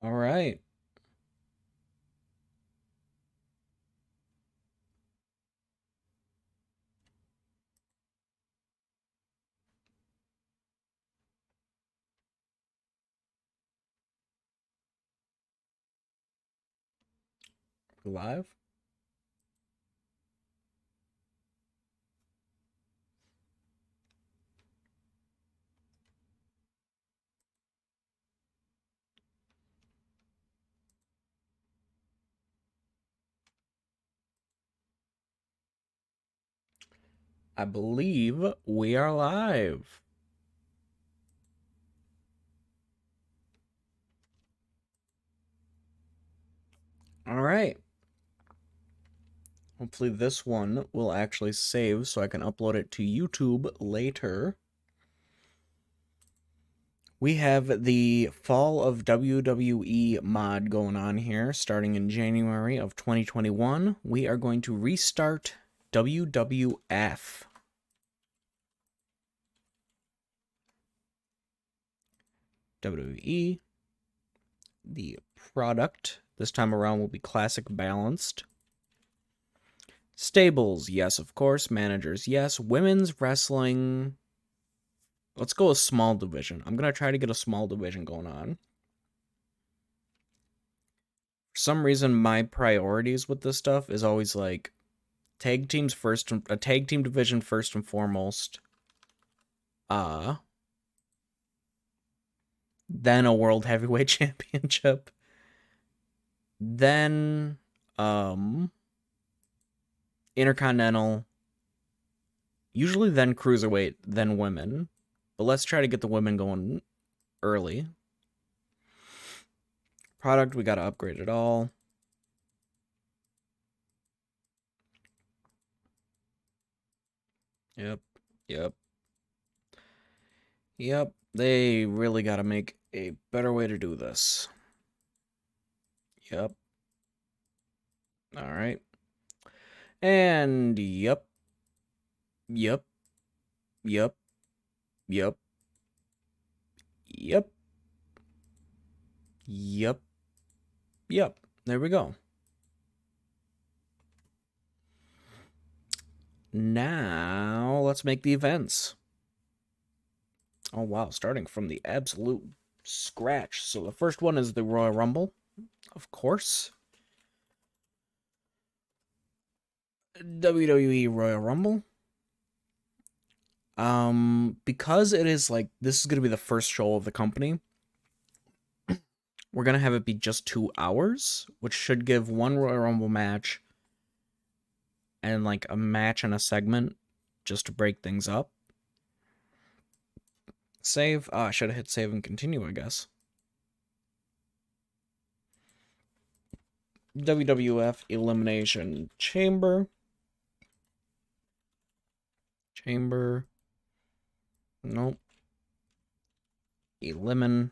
All right. Live? I believe we are live. All right. Hopefully this one will actually save so I can upload it to YouTube later. We have the Fall of WWE mod going on here, starting in January of 2021. We are going to restart WWF. WWE. The product this time around will be Classic Balanced. Stables, yes, of course. Managers, yes. Women's wrestling. Let's go with small division. I'm going to try to get a small division going on. For some reason, my priorities with this stuff is always like tag teams first, a tag team division first and foremost. Then a World Heavyweight Championship. Then, Intercontinental. Usually then Cruiserweight, then women. But let's try to get the women going early. Product, we gotta upgrade it all. Yep. They really gotta make a better way to do this. Yep. Alright. And yep. Yep. Yep. Yep. Yep. Yep. Yep. There we go. Now, let's make the events. Oh, wow. Starting from the absolute scratch. So the first one is the Royal Rumble, of course. WWE Royal Rumble. Because it is like, this is going to be the first show of the company, we're going to have it be just 2 hours, which should give one Royal Rumble match and like a match and a segment just to break things up. Save. I should have hit save and continue, I guess. WWF Elimination Chamber. Nope. Elimin.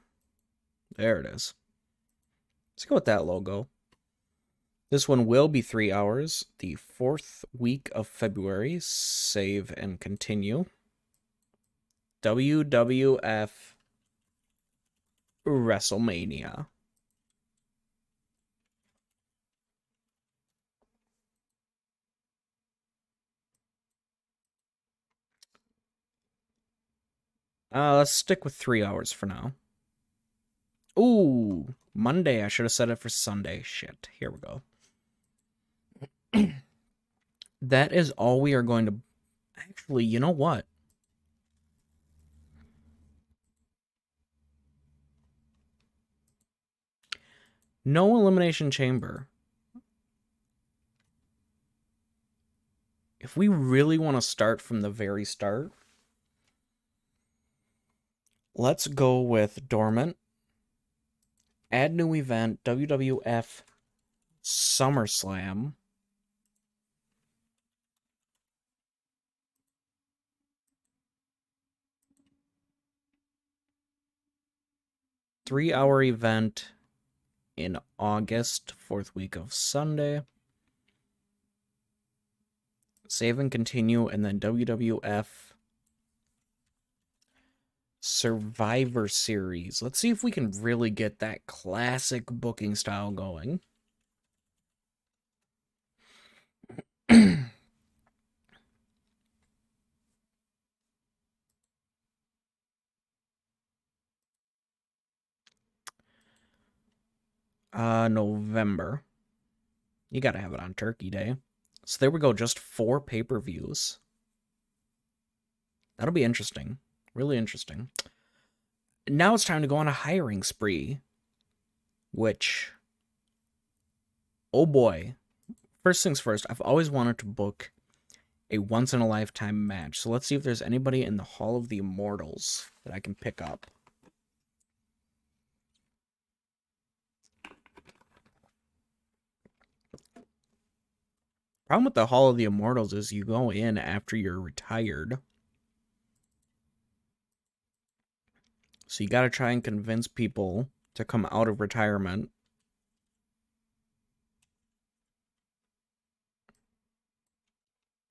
There it is. Let's go with that logo. This one will be 3 hours. The 4th week of February. Save and continue. WWF WrestleMania. Let's stick with 3 hours for now. Ooh, Monday. I should have set it for Sunday. Shit. Here we go. That is all we are going to... Actually, you know what? No Elimination Chamber. If we really want to start from the very start, let's go with Dormant. Add new event, WWF SummerSlam. Three-hour event in August, 4th week of Sunday. Save and continue, and then WWF Survivor Series. Let's see if we can really get that classic booking style going. November. You gotta have it on Turkey Day. So there we go, just 4 pay-per-views. That'll be interesting. Really interesting. Now it's time to go on a hiring spree. Which, oh boy. First things first, I've always wanted to book a once-in-a-lifetime match. So let's see if there's anybody in the Hall of the Immortals that I can pick up. Problem with the Hall of the Immortals is you go in after you're retired. So you gotta try and convince people to come out of retirement.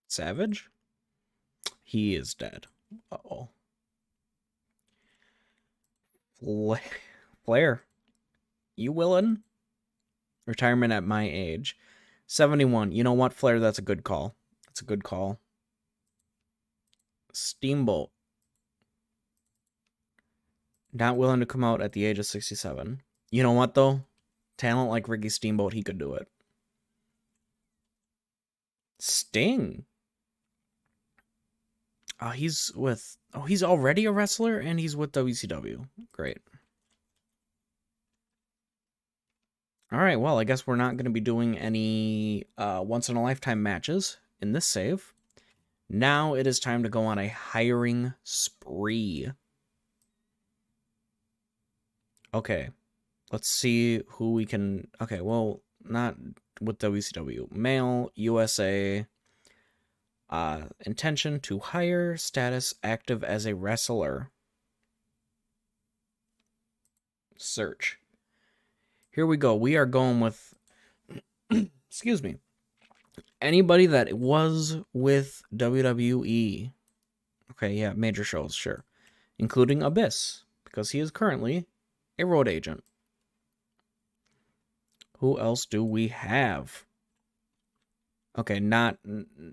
Savage? He is dead. Uh-oh. Flair. You willin'? Retirement at my age. 71. You know what, Flair? That's a good call. That's a good call. Steamboat. Not willing to come out at the age of 67. You know what, though? Talent like Ricky Steamboat, he could do it. Sting. He's already a wrestler, and he's with WCW. Great. Alright, well, I guess we're not going to be doing any once-in-a-lifetime matches in this save. Now it is time to go on a hiring spree. Okay, let's see who we can... Okay, well, not with WCW. Male, USA... intention to hire, status active as a wrestler. Search. Here we go. We are going with, excuse me, anybody that was with WWE. Okay, yeah, major shows, sure. Including Abyss, because he is currently a road agent. Who else do we have? Okay, not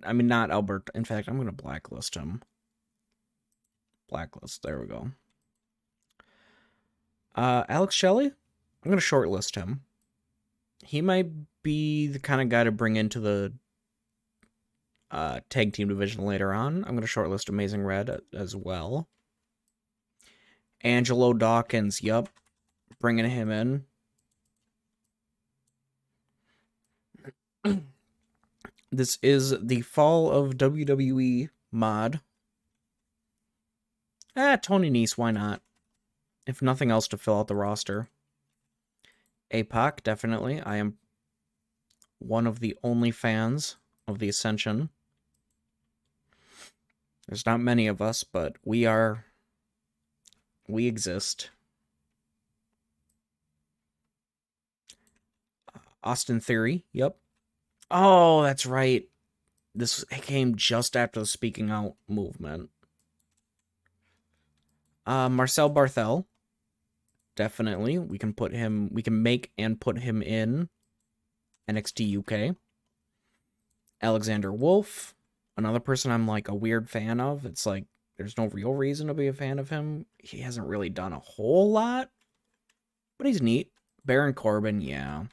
Albert. In fact, I'm going to blacklist him. Blacklist, there we go. Alex Shelley? I'm going to shortlist him. He might be the kind of guy to bring into the tag team division later on. I'm going to shortlist Amazing Red as well. Angelo Dawkins, yup. Bringing him in. This is the Fall of WWE mod. Tony Nese, why not? If nothing else to fill out the roster. APOC, definitely. I am one of the only fans of the Ascension. There's not many of us, but we exist. Austin Theory, yep. Oh, that's right. This came just after the Speaking Out movement. Marcel Barthel. Definitely. We can make and put him in NXT UK. Alexander Wolf. Another person I'm like a weird fan of. It's like there's no real reason to be a fan of him. He hasn't really done a whole lot. But he's neat. Baron Corbin, yeah.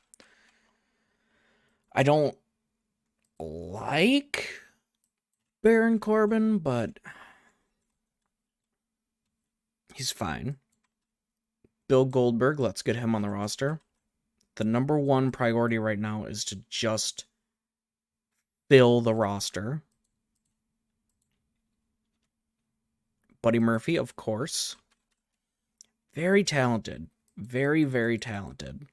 I don't like Baron Corbin, but he's fine. Bill Goldberg, let's get him on the roster. The number one priority right now is to just fill the roster. Buddy Murphy, of course. Very talented. Very, very talented.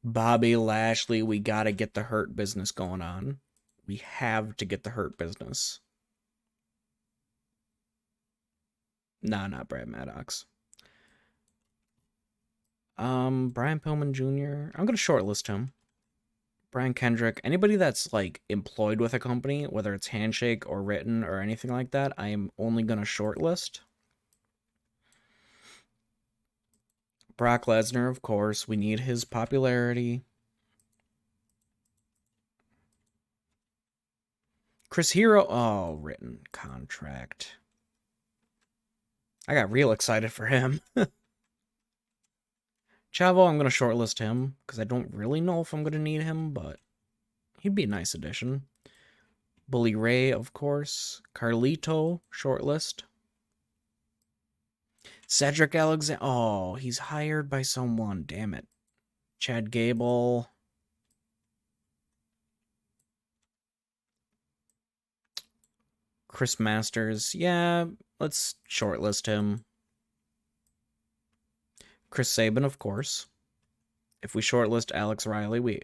Bobby Lashley, we gotta get the Hurt Business going on. We have to get the Hurt Business. Nah, not Brad Maddox. Brian Pillman Jr. I'm gonna shortlist him. Brian Kendrick. Anybody that's like employed with a company, whether it's handshake or written or anything like that, I am only gonna shortlist. Brock Lesnar, of course. We need his popularity. Chris Hero. Oh, written contract. I got real excited for him. Chavo, I'm going to shortlist him because I don't really know if I'm going to need him, but he'd be a nice addition. Bully Ray, of course. Carlito, shortlist. Cedric Alexander. Oh, he's hired by someone. Damn it. Chad Gable. Chris Masters. Yeah, let's shortlist him. Chris Sabin, of course. If we shortlist Alex Riley,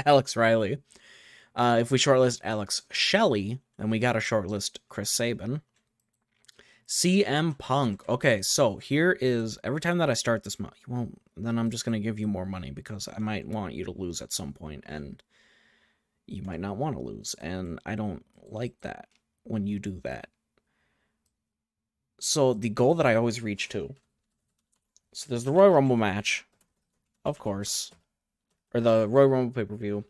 Alex Riley. If we shortlist Alex Shelley, then we gotta shortlist Chris Sabin. CM Punk. Okay, so here is every time that I start this month, well, then I'm just gonna give you more money because I might want you to lose at some point, and you might not want to lose, and I don't like that when you do that. So the goal that I always reach to. So there's the Royal Rumble match, of course, or the Royal Rumble pay-per-view.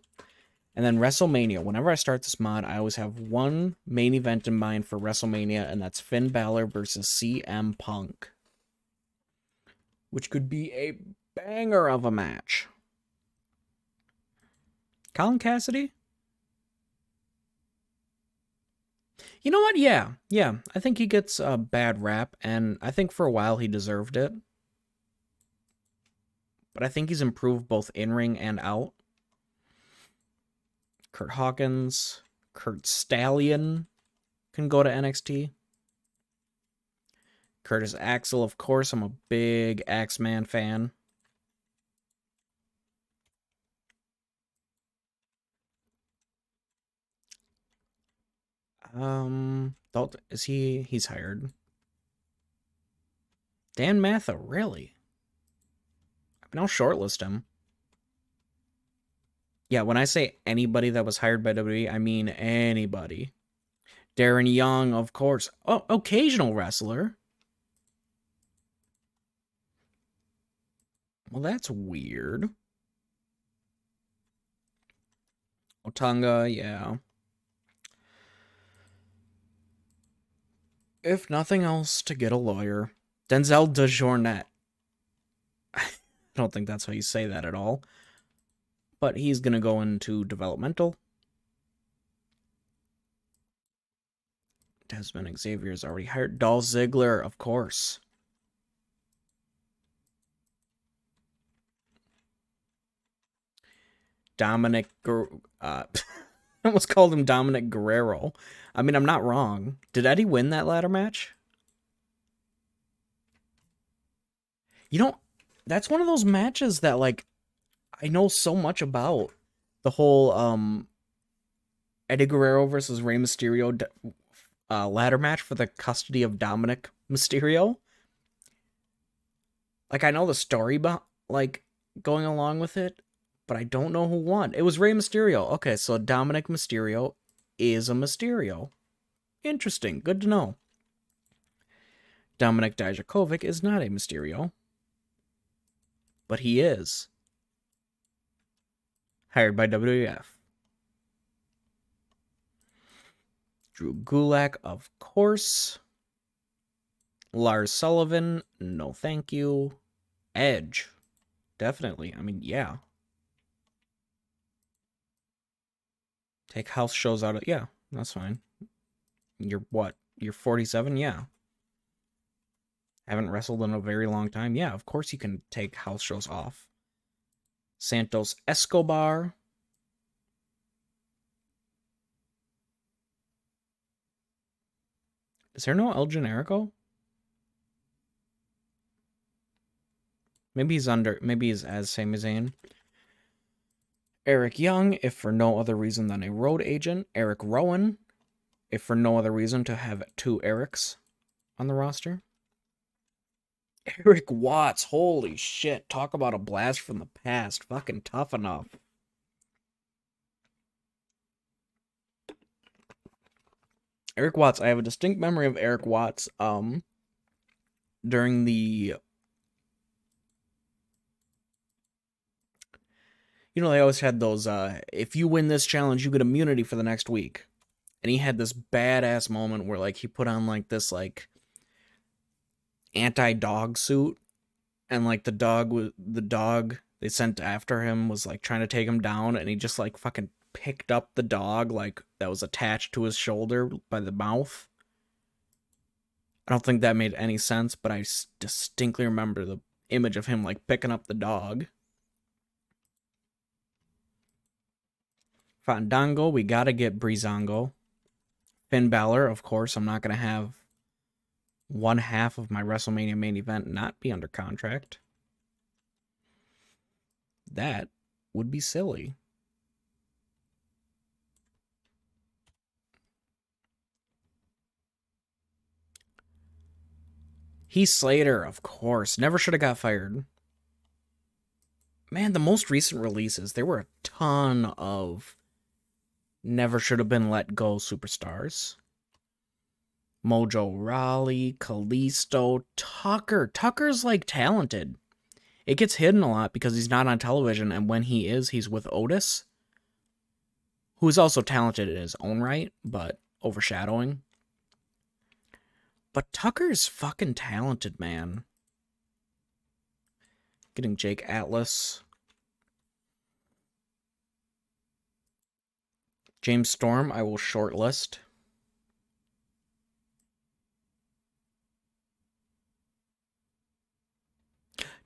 And then WrestleMania. Whenever I start this mod, I always have one main event in mind for WrestleMania, and that's Finn Balor versus CM Punk. Which could be a banger of a match. Colin Cassidy? You know what? Yeah. I think he gets a bad rap, and I think for a while he deserved it. But I think he's improved both in-ring and out. Kurt Hawkins, Kurt Stallion can go to NXT. Curtis Axel, of course. I'm a big Axeman fan. Dalton, he's hired. Dan Matha, really? I mean, I'll shortlist him. Yeah, when I say anybody that was hired by WWE, I mean anybody. Darren Young, of course. Oh, occasional wrestler. Well, that's weird. Otunga, yeah. If nothing else, to get a lawyer. Denzel DeJournette. I don't think that's how you say that at all. But he's going to go into developmental. Desmond Xavier is already hired. Dolph Ziggler, of course. Dominic... I almost called him Dominic Guerrero. I mean, I'm not wrong. Did Eddie win that ladder match? You know, that's one of those matches that, like, I know so much about. The whole, Eddie Guerrero versus Rey Mysterio ladder match for the custody of Dominic Mysterio. Like, I know the story, like, going along with it, but I don't know who won. It was Rey Mysterio. Okay, so Dominic Mysterio is a Mysterio. Interesting. Good to know. Dominic Dijakovic is not a Mysterio. But he is. Hired by WWF. Drew Gulak, of course. Lars Sullivan, no thank you. Edge, definitely. I mean, yeah. Take house shows out of... Yeah, that's fine. You're what? You're 47? Yeah. Haven't wrestled in a very long time? Yeah, of course you can take house shows off. Santos Escobar. Is there no El Generico? Maybe he's as same as Zayn. Eric Young, if for no other reason than a road agent. Eric Rowan, if for no other reason to have two Erics on the roster. Eric Watts, holy shit. Talk about a blast from the past. Fucking tough enough. Eric Watts, I have a distinct memory of Eric Watts during the You know, they always had those, if you win this challenge, you get immunity for the next week. And he had this badass moment where, like, he put on, like, this, like, anti-dog suit. And, like, the dog they sent after him was, like, trying to take him down. And he just, like, fucking picked up the dog, like, that was attached to his shoulder by the mouth. I don't think that made any sense, but I distinctly remember the image of him, like, picking up the dog. Fandango, we gotta get Breezango. Finn Balor, of course. I'm not gonna have one half of my WrestleMania main event not be under contract. That would be silly. Heath Slater, of course. Never should have got fired. Man, the most recent releases, there were a ton of never should have been let go superstars. Mojo Rawley, Kalisto, Tucker. Tucker's, like, talented. It gets hidden a lot because he's not on television, and when he is, he's with Otis, who is also talented in his own right, but overshadowing. But Tucker's fucking talented, man. Getting Jake Atlas. James Storm, I will shortlist.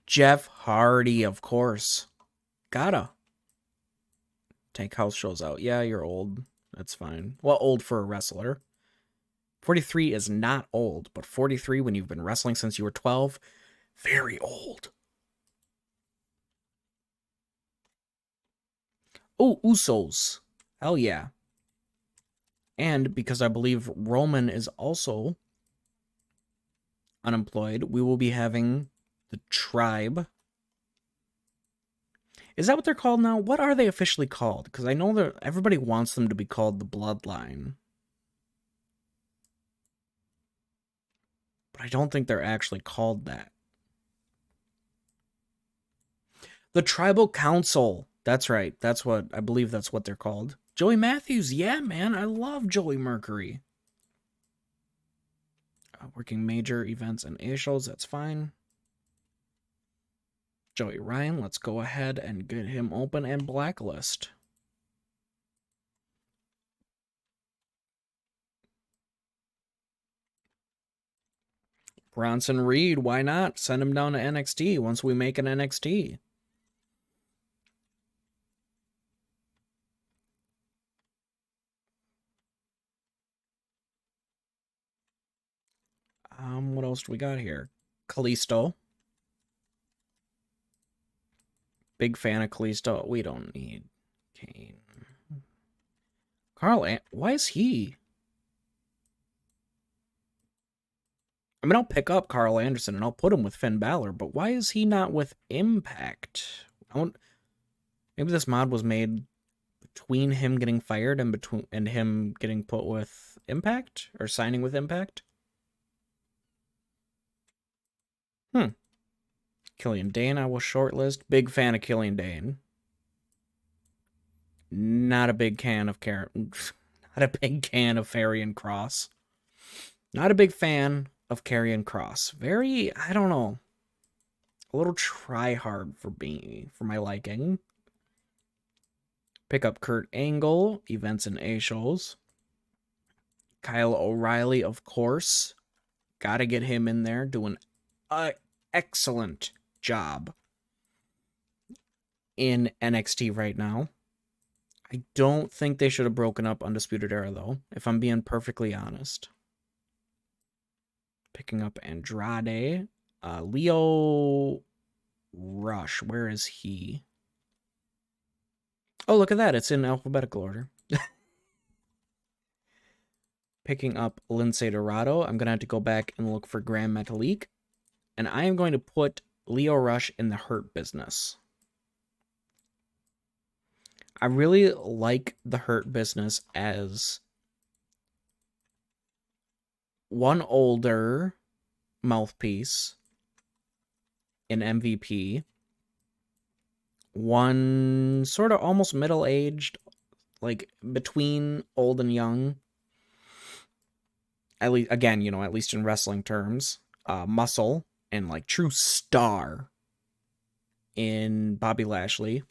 Jeff Hardy, of course. Gotta. Tank House shows out. Yeah, you're old. That's fine. Well, old for a wrestler. 43 is not old, but 43 when you've been wrestling since you were 12, very old. Oh, Usos. Hell yeah. And because I believe Roman is also unemployed, we will be having the Tribe. Is that what they're called now? What are they officially called? Because I know that everybody wants them to be called the Bloodline. But I don't think they're actually called that. The Tribal Council. That's right. I believe that's what they're called. Joey Matthews. Yeah, man. I love Joey Mercury. Working major events and A-shows. That's fine. Joey Ryan. Let's go ahead and get him open and blacklist. Bronson Reed, why not? Send him down to NXT once we make an NXT. What else do we got here? Kalisto. Big fan of Kalisto. We don't need Kane. Why is he? I mean, I'll pick up Carl Anderson and I'll put him with Finn Balor, but why is he not with Impact? Maybe this mod was made between him getting fired and him getting put with Impact or signing with Impact. Killian Dane, I will shortlist. Big fan of Killian Dane. Not a big can of not a big can of Karrion Kross. Not a big fan of Karrion Kross. Very, I don't know, a little try-hard for my liking. Pick up Kurt Angle, events and A-shows. Kyle O'Reilly, of course. Gotta get him in there, doing an excellent job in NXT right now. I don't think they should have broken up Undisputed Era, though, if I'm being perfectly honest. Picking up Andrade. Leo Rush. Where is he? Oh, look at that. It's in alphabetical order. Picking up Lince Dorado. I'm going to have to go back and look for Grand Metalik. And I am going to put Leo Rush in the Hurt Business. I really like the Hurt Business as one older mouthpiece in MVP, one sort of almost middle-aged, like between old and young. At least, again, you know, at least in wrestling terms, muscle and like true star in Bobby Lashley,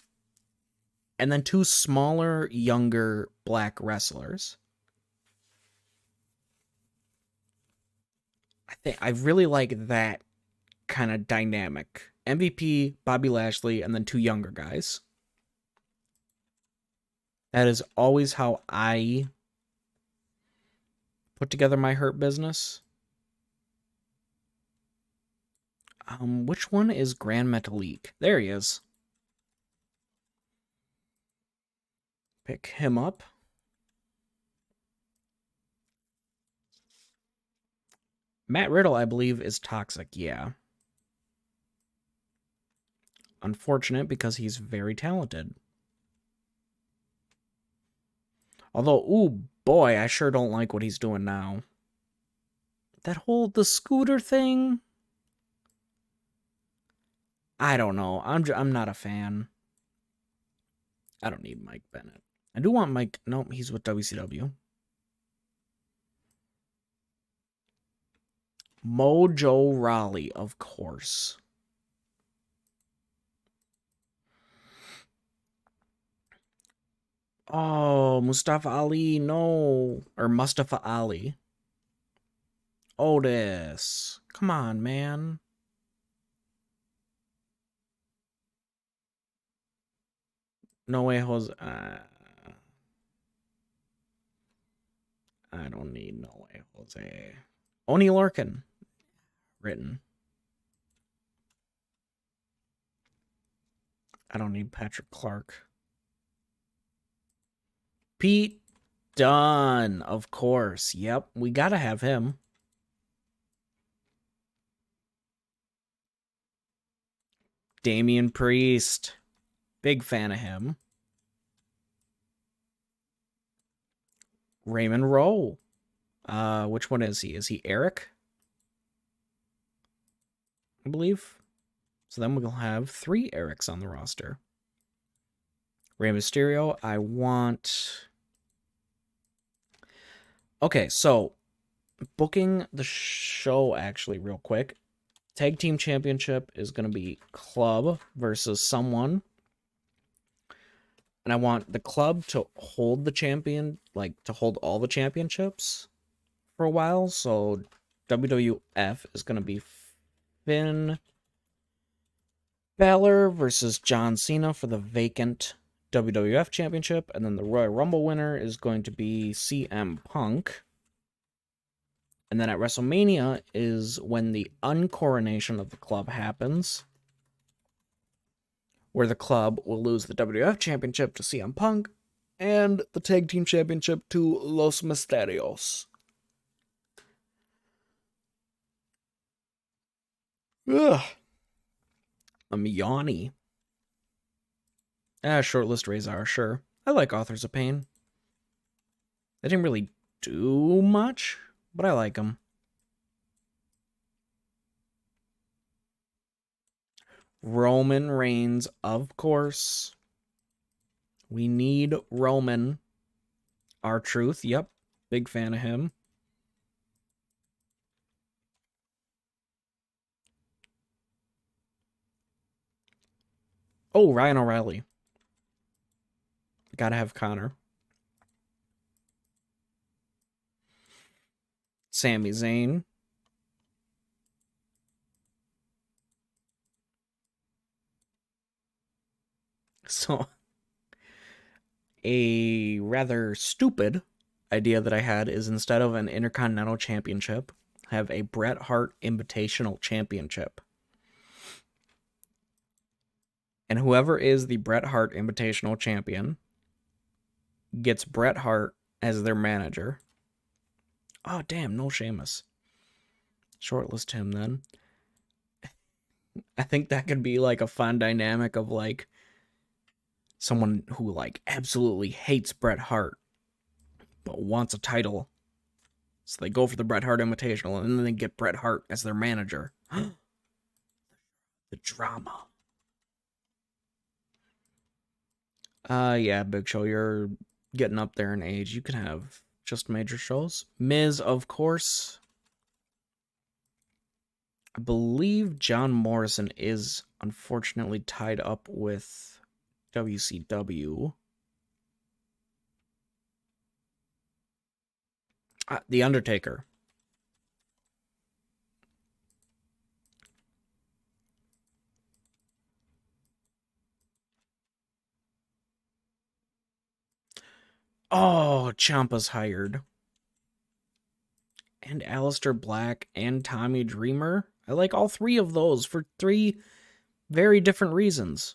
and then two smaller, younger black wrestlers. I really like that kind of dynamic. MVP, Bobby Lashley, and then two younger guys. That is always how I put together my Hurt Business. Which one is Grand Metalik? There he is. Pick him up. Matt Riddle, I believe, is toxic, yeah. Unfortunate because he's very talented. Although, ooh, boy, I sure don't like what he's doing now. The scooter thing? I don't know. I'm not a fan. I don't need Mike Bennett. I do want Mike. Nope, he's with WCW. Mojo Rawley, of course. Oh, Mustafa Ali, no. Or Mustafa Ali. Otis. Come on, man. No way, Jose. I don't need No Way, Jose. Oni Lorcan. Written. I don't need Patrick Clark. Pete Dunne, of course. Yep, we gotta have him. Damian Priest. Big fan of him. Raymond Rowe. Which one is he? Is he Eric? I believe. So then we'll have 3 Erics on the roster. Rey Mysterio, I want... Okay, so booking the show actually real quick. Tag Team Championship is going to be Club versus someone. And I want the Club to hold the champion, like to hold all the championships for a while. So WWF is going to be Finn Balor versus John Cena for the vacant WWF Championship. And then the Royal Rumble winner is going to be CM Punk. And then at WrestleMania is when the uncoronation of the Club happens, where the Club will lose the WWF Championship to CM Punk and the Tag Team Championship to Los Mysterios. Ugh. I'm yawny. Shortlist Razor, sure. I like Authors of Pain. They didn't really do much, but I like them. Roman Reigns, of course. We need Roman. R-Truth, yep. Big fan of him. Oh, Ryan O'Reilly. Gotta have Connor. Sami Zayn. So, a rather stupid idea that I had is instead of an Intercontinental Championship, have a Bret Hart Invitational Championship. And whoever is the Bret Hart Invitational Champion gets Bret Hart as their manager. Oh, damn, no Sheamus. Shortlist him then. I think that could be like a fun dynamic of like someone who like absolutely hates Bret Hart but wants a title. So they go for the Bret Hart Invitational and then they get Bret Hart as their manager. The drama. Yeah, Big Show, you're getting up there in age. You can have just major shows. Miz, of course. I believe John Morrison is unfortunately tied up with WCW. The Undertaker. Oh, Ciampa's hired. And Aleister Black and Tommy Dreamer. I like all three of those for three very different reasons.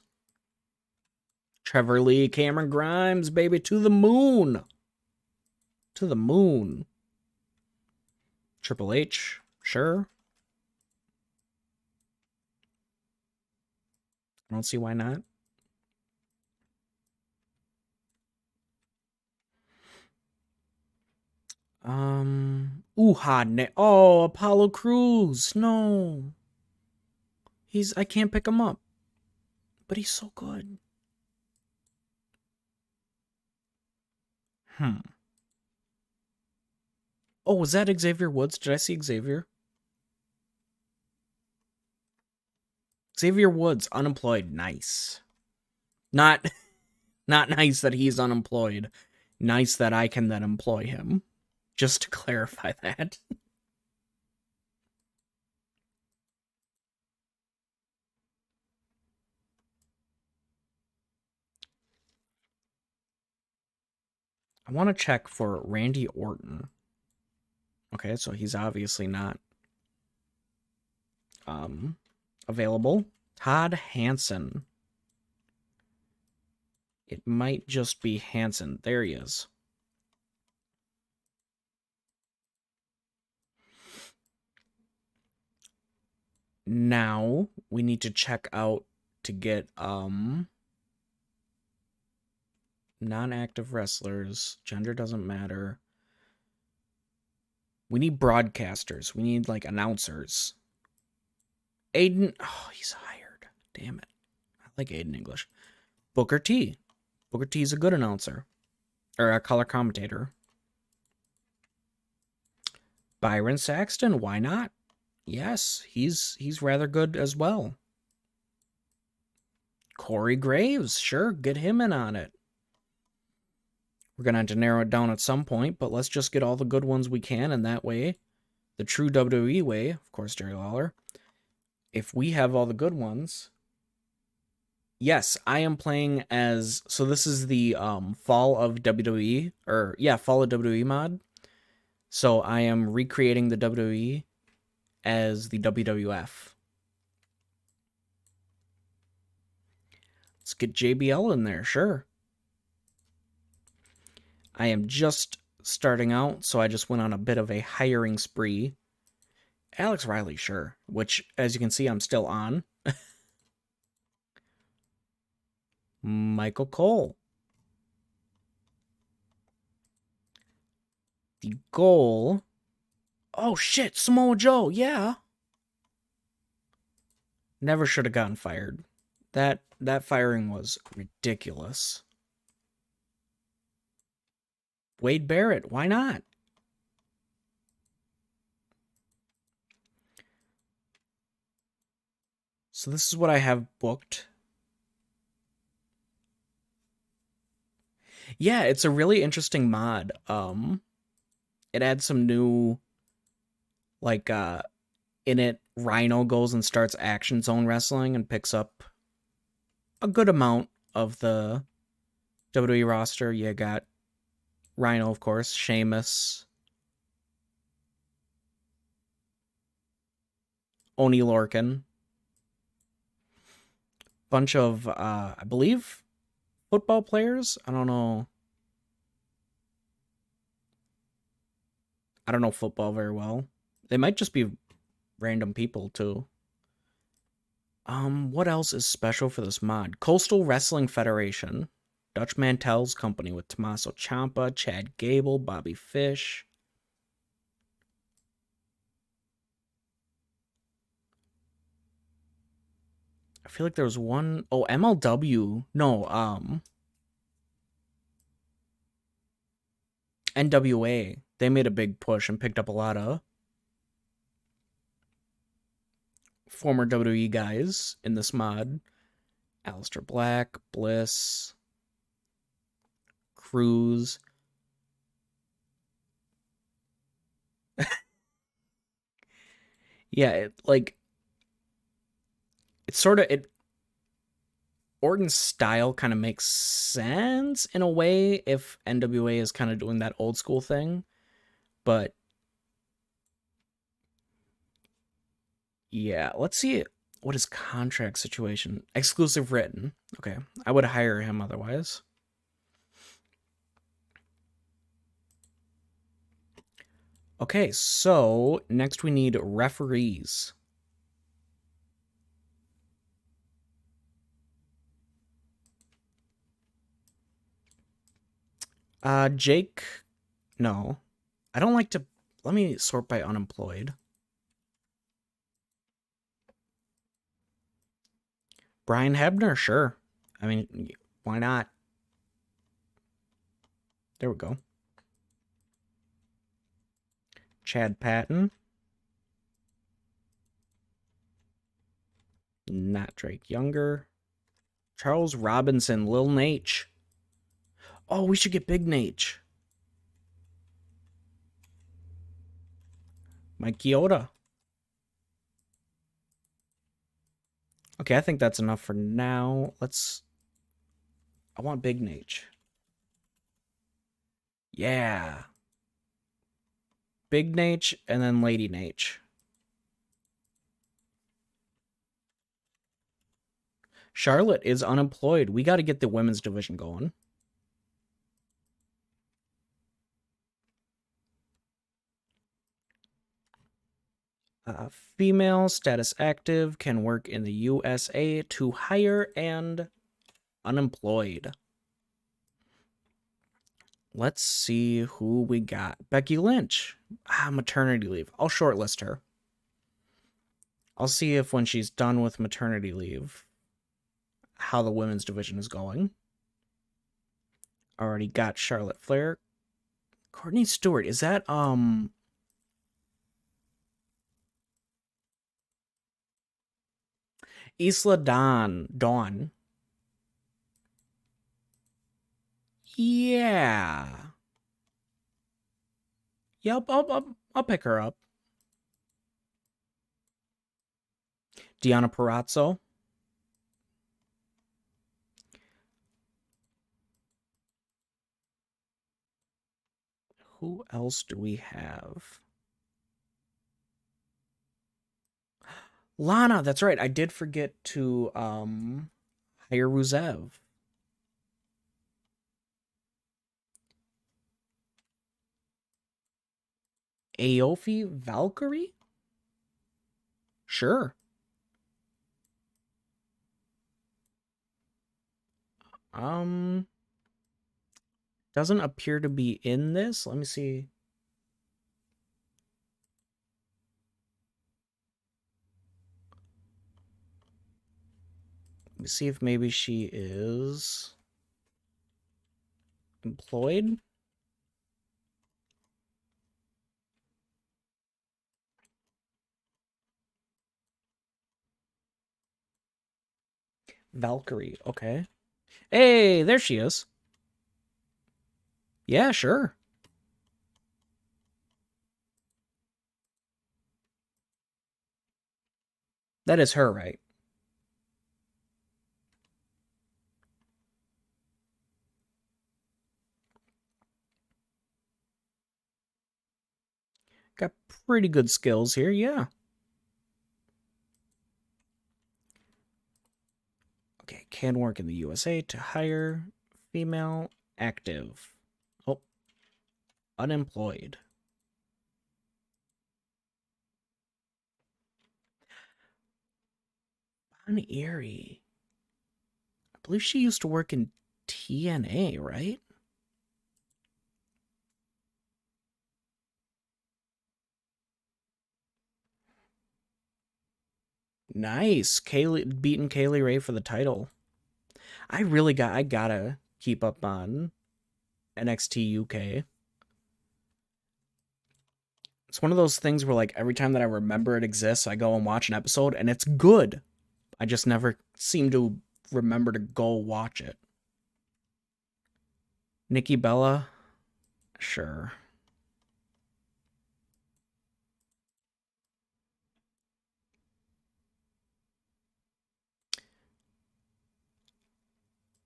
Trevor Lee, Cameron Grimes, baby, to the moon. To the moon. Triple H, sure. I don't see why not. Oh, Apollo Crews. No. I can't pick him up. But he's so good. Oh, was that Xavier Woods? Did I see Xavier? Xavier Woods, unemployed. Nice. Not nice that he's unemployed. Nice that I can then employ him. Just to clarify that. I want to check for Randy Orton. Okay, so he's obviously not available. Todd Hansen. It might just be Hansen. There he is. Now we need to check out to get non-active wrestlers. Gender doesn't matter. We need broadcasters. We need like announcers. Aiden. Oh, he's hired. Damn it. I like Aiden English. Booker T. Booker T is a good announcer. Or a color commentator. Byron Saxton. Why not? Yes, he's rather good as well. Corey Graves. Sure, get him in on it. We're going to have to narrow it down at some point, but let's just get all the good ones we can, and that way, the true WWE way, of course, Jerry Lawler, if we have all the good ones, yes, I am playing as, so this is the Fall of WWE, Fall of WWE mod, so I am recreating the WWE as the WWF. Let's get JBL in there, sure. I am just starting out, so I just went on a bit of a hiring spree. Alex Riley, sure. Which, as you can see, I'm still on. Michael Cole. The goal. Oh, shit. Samoa Joe. Yeah. Never should have gotten fired. That firing was ridiculous. Wade Barrett. Why not? So this is what I have booked. Yeah, it's a really interesting mod. It adds some new, like, in it, Rhino goes and starts Action Zone Wrestling and picks up a good amount of the WWE roster. You got Rhino, of course, Sheamus, Oni Lorcan, bunch of, I believe, football players. I don't know football very well. They might just be random people too. What else is special for this mod? Coastal Wrestling Federation. Dutch Mantel's company with Tommaso Ciampa, Chad Gable, Bobby Fish. I feel like there was one. Oh, MLW. No, NWA, they made a big push and picked up a lot of former WWE guys in this mod. Aleister Black, Bliss, Cruz. Yeah, it's sort of Orton's style kind of makes sense in a way if NWA is kind of doing that old school thing, but yeah, let's see what his contract situation. Exclusive written. Okay, I would hire him otherwise. Okay, so next we need referees. Jake, no. I don't like to, let me sort by unemployed. Brian Hebner, sure. I mean, why not? There we go. Chad Patton. Not Drake Younger. Charles Robinson, Lil Nate. Oh, we should get Big Nate. Mike Chioda. Okay, I think that's enough for now. I want Big Nate. Yeah. Big Nate and then Lady Nate. Charlotte is unemployed. We got to get the women's division going. Female, status active, can work in the USA, to hire, and unemployed. Let's see who we got. Becky Lynch. Maternity leave. I'll shortlist her. I'll see if when she's done with maternity leave, how the women's division is going. Already got Charlotte Flair. Courtney Stewart. Is that, Isla Dawn. Yeah. Yep, I'll pick her up. Deonna Purrazzo. Who else do we have? Lana, that's right. I did forget to hire Rusev. Aofi Valkyrie? Sure. Doesn't appear to be in this. Let me see. Let me see if maybe she is employed. Valkyrie, okay. Hey, there she is. Yeah, sure. That is her, right? Got pretty good skills here, yeah. Okay, can work in the USA, to hire, female, active. Oh, unemployed. Bon Erie. I believe she used to work in TNA, right? Nice. Kaylee beating Kaylee Ray for the title. I gotta keep up on NXT UK. It's one of those things where, like, every time that I remember it exists, I go and watch an episode, and it's good. I just never seem to remember to go watch it. Nikki Bella? Sure.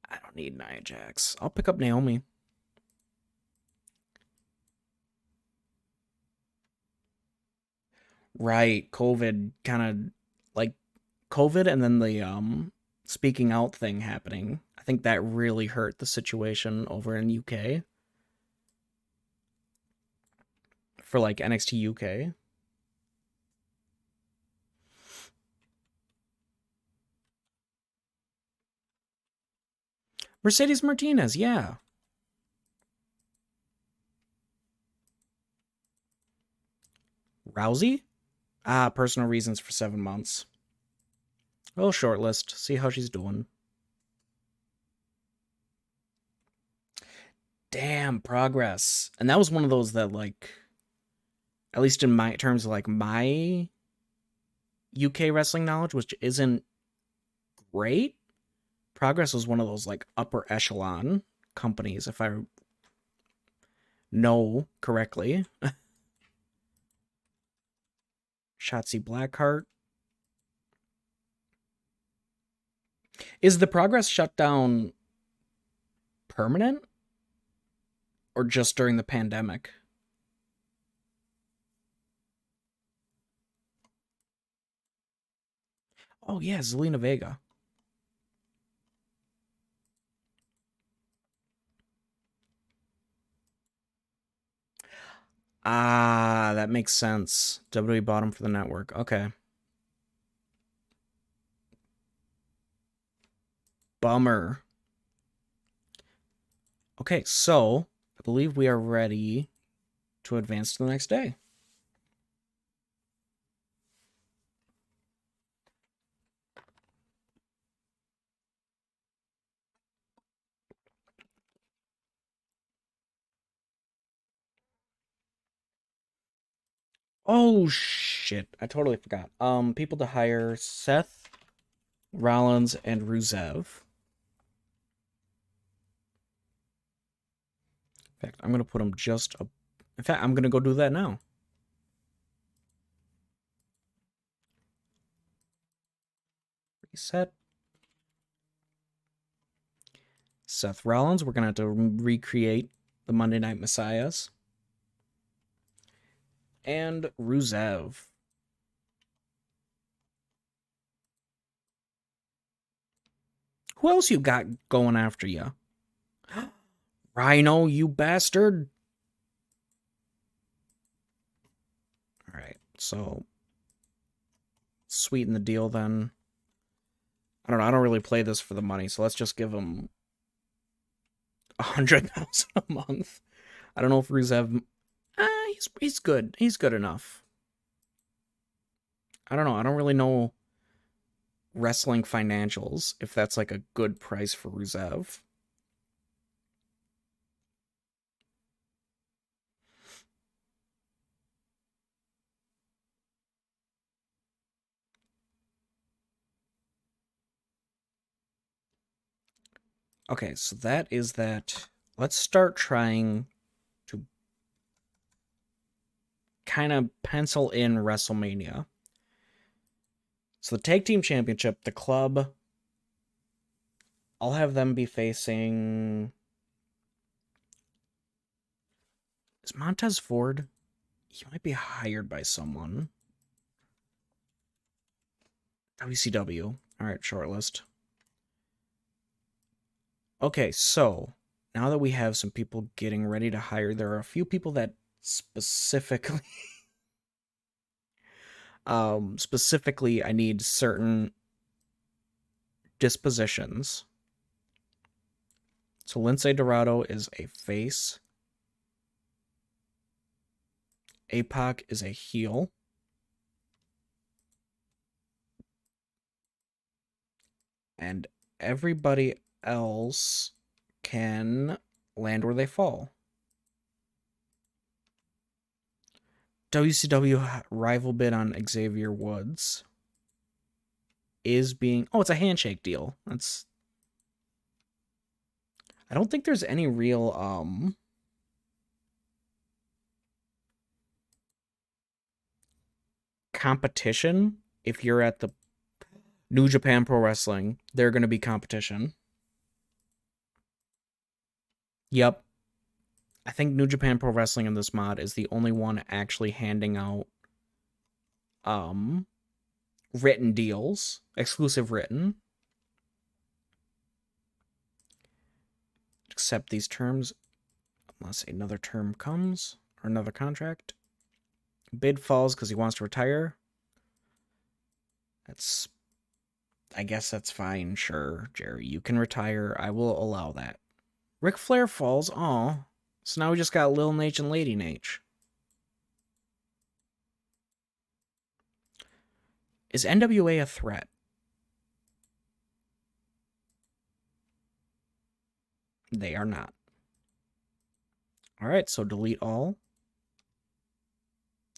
I don't need Nia Jax. I'll pick up Naomi. Right. COVID kind of, like, COVID and then the speaking out thing happening. I think that really hurt the situation over in UK for like NXT UK. Mercedes Martinez, yeah. Rousey? Ah, personal reasons for 7 months. We'll shortlist, see how she's doing. Damn, progress. And that was one of those that, like, at least in my terms of like my UK wrestling knowledge, which isn't great, Progress was one of those like upper echelon companies, if I know correctly. Shotzi Blackheart. Is the Progress shutdown permanent or just during the pandemic? Oh yeah, Zelina Vega. Ah, that makes sense. WWE bought him for the network. Okay. Bummer. Okay, so I believe we are ready to advance to the next day. Oh shit, I totally forgot. People to hire: Seth Rollins and Rusev. In fact, I'm gonna put them just a. In fact, I'm gonna go do that now. Reset. Seth Rollins. We're gonna have to recreate the Monday Night Messiahs. And Rusev. Who else you got going after you? Rhino, you bastard. All right, so sweeten the deal then. I don't know. I don't really play this for the money, so let's just give him 100,000 a month. I don't know if Rusev. He's good. He's good enough. I don't know. I don't really know wrestling financials if that's like a good price for Rusev. Okay, so that is that. Let's start trying to kind of pencil in WrestleMania. So the Tag Team Championship, the club, I'll have them be facing. Is Montez Ford? He might be hired by someone. WCW. All right, shortlist. Okay, so now that we have some people getting ready to hire, there are a few people that specifically specifically I need certain dispositions. So Lince Dorado is a face. APOC is a heel. And everybody else can land where they fall. WCW rival bid on Xavier Woods is being... Oh, it's a handshake deal. That's... I don't think there's any real, competition. If you're at the New Japan Pro Wrestling, they're going to be competition. Yep. I think New Japan Pro Wrestling in this mod is the only one actually handing out written deals, exclusive written. Accept these terms unless another term comes or another contract. Bid falls because he wants to retire. I guess that's fine. Sure, Jerry, you can retire. I will allow that. Ric Flair falls. Aw. So now we just got Lil Nate and Lady Nate. Is NWA a threat? They are not. Alright, so delete all.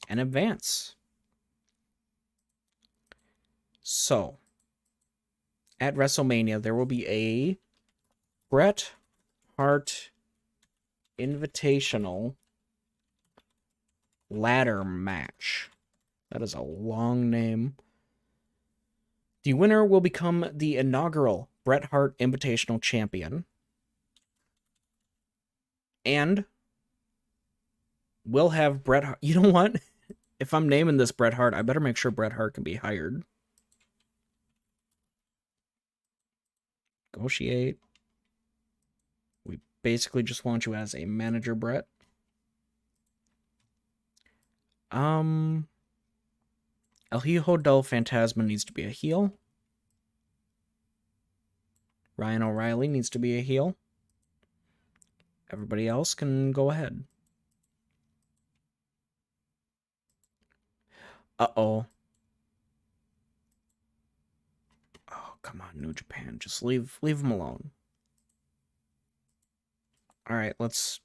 And advance. So, at WrestleMania, there will be a Bret Hart Invitational ladder match. That is a long name. The winner will become the inaugural Bret Hart Invitational Champion. And we'll have Bret Hart. You know what? If I'm naming this Bret Hart, I better make sure Bret Hart can be hired. Negotiate. We basically just want you as a manager, Bret. El Hijo del Fantasma needs to be a heel. Ryan O'Reilly needs to be a heel. Everybody else can go ahead. Uh-oh. Oh, come on, New Japan. Just leave them alone. All right, let's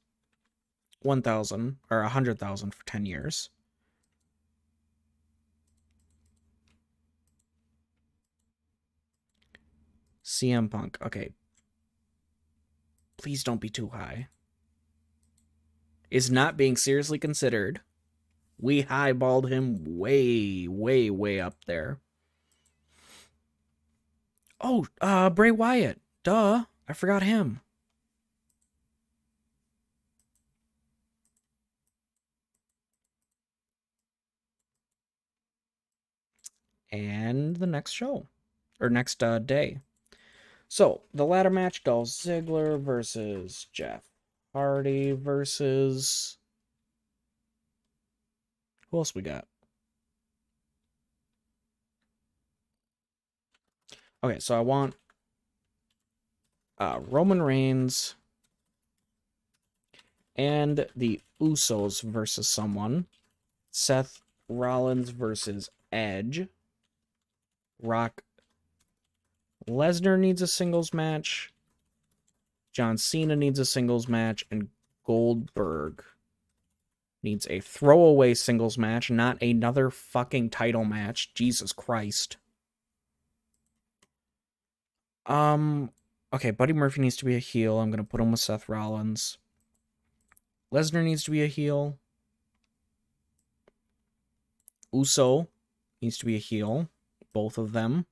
1,000 or 100,000 for 10 years. CM Punk. Okay. Please don't be too high. Is not being seriously considered. We highballed him way, way, way up there. Oh, Bray Wyatt. Duh. I forgot him. And the next show. Or next day. So, the ladder match, Dolph Ziggler versus Jeff Hardy versus... Who else we got? Okay, so I want Roman Reigns and the Usos versus someone. Seth Rollins versus Edge. Rock Lesnar needs a singles match. John Cena needs a singles match. And Goldberg needs a throwaway singles match, not another fucking title match. Jesus Christ. Okay, Buddy Murphy needs to be a heel. I'm going to put him with Seth Rollins. Lesnar needs to be a heel. Uso needs to be a heel. Both of them.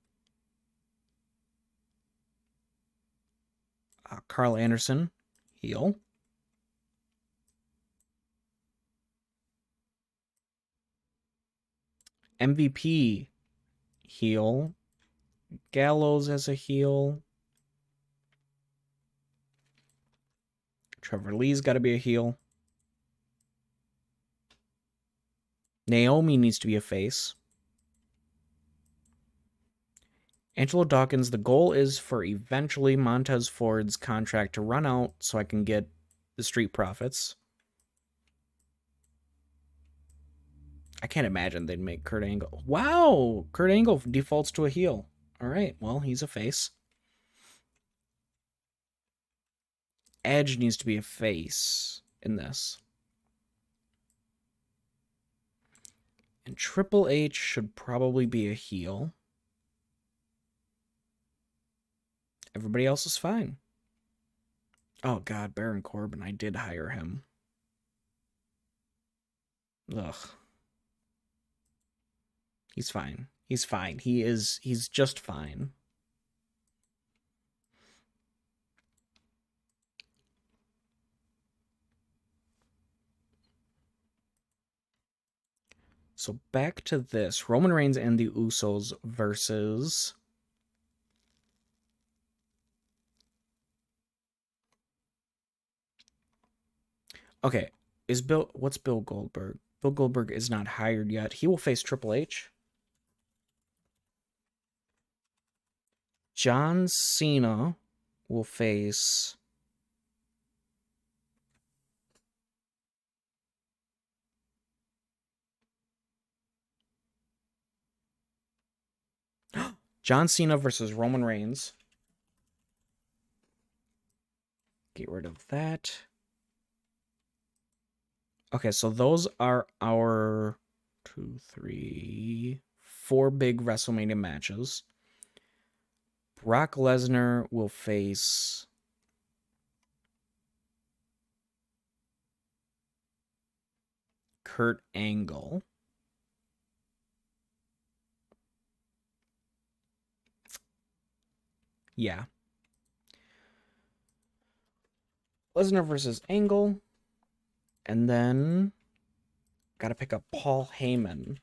Carl Anderson, heel. MVP, heel. Gallows as a heel. Trevor Lee's got to be a heel. Naomi needs to be a face. Angelo Dawkins, the goal is for eventually Montez Ford's contract to run out so I can get the Street Profits. I can't imagine they'd make Kurt Angle. Wow! Kurt Angle defaults to a heel. Alright, well, he's a face. Edge needs to be a face in this. And Triple H should probably be a heel. Everybody else is fine. Oh, God, Baron Corbin. I did hire him. Ugh. He's fine. He's fine. He's just fine. So back to this. Roman Reigns and the Usos versus... Okay, what's Bill Goldberg? Bill Goldberg is not hired yet. He will face Triple H. John Cena will face... John Cena versus Roman Reigns. Get rid of that. Okay, so those are our 2, 3, 4 big WrestleMania matches. Brock Lesnar will face... Kurt Angle. Yeah. Lesnar versus Angle. And then... Gotta pick up Paul Heyman.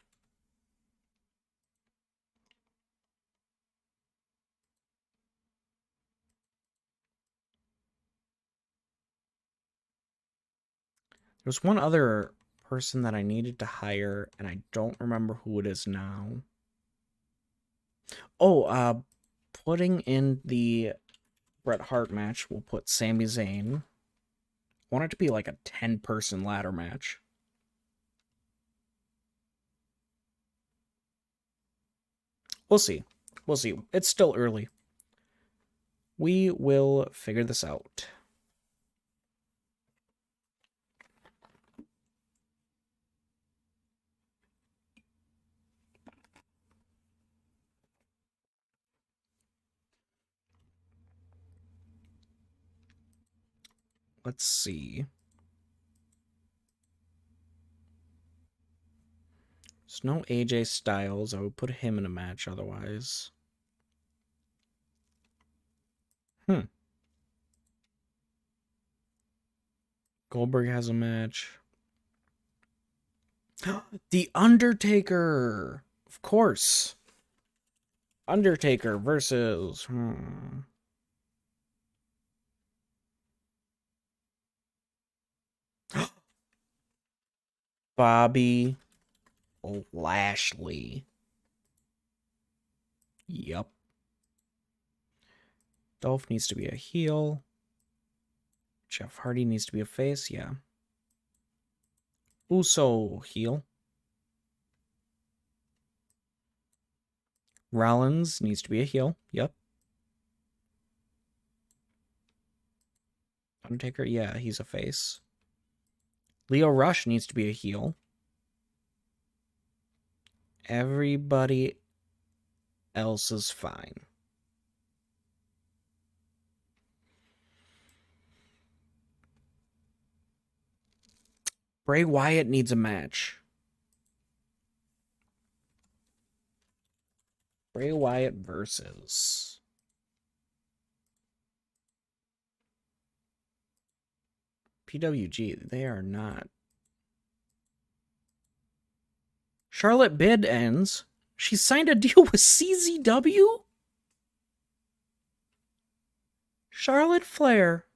There's one other person that I needed to hire, and I don't remember who it is now. Oh, putting in the Bret Hart match, we'll put Sami Zayn. I want it to be like a 10-person ladder match. We'll see. We'll see. It's still early. We will figure this out. Let's see. There's no AJ Styles. I would put him in a match otherwise. Goldberg has a match. The Undertaker! Of course. Undertaker versus... Bobby Lashley. Yup. Dolph needs to be a heel. Jeff Hardy needs to be a face, yeah. Uso heel. Rollins needs to be a heel, yep. Undertaker, yeah, he's a face. Leo Rush needs to be a heel. Everybody else is fine. Bray Wyatt needs a match. Bray Wyatt versus... PWG, they are not. Charlotte bid ends. She signed a deal with CZW? Charlotte Flair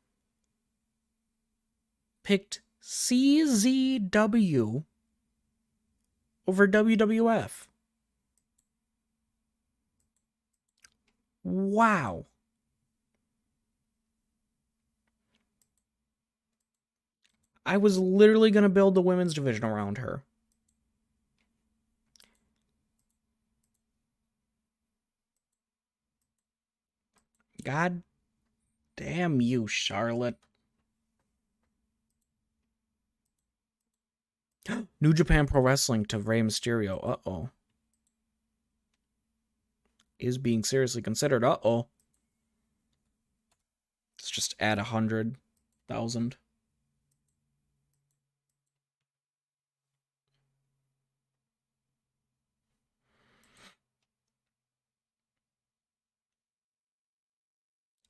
picked CZW over WWF. Wow. I was literally going to build the women's division around her. God damn you, Charlotte. New Japan Pro Wrestling to Rey Mysterio. Uh-oh. Is being seriously considered. Uh-oh. Let's just add 100,000.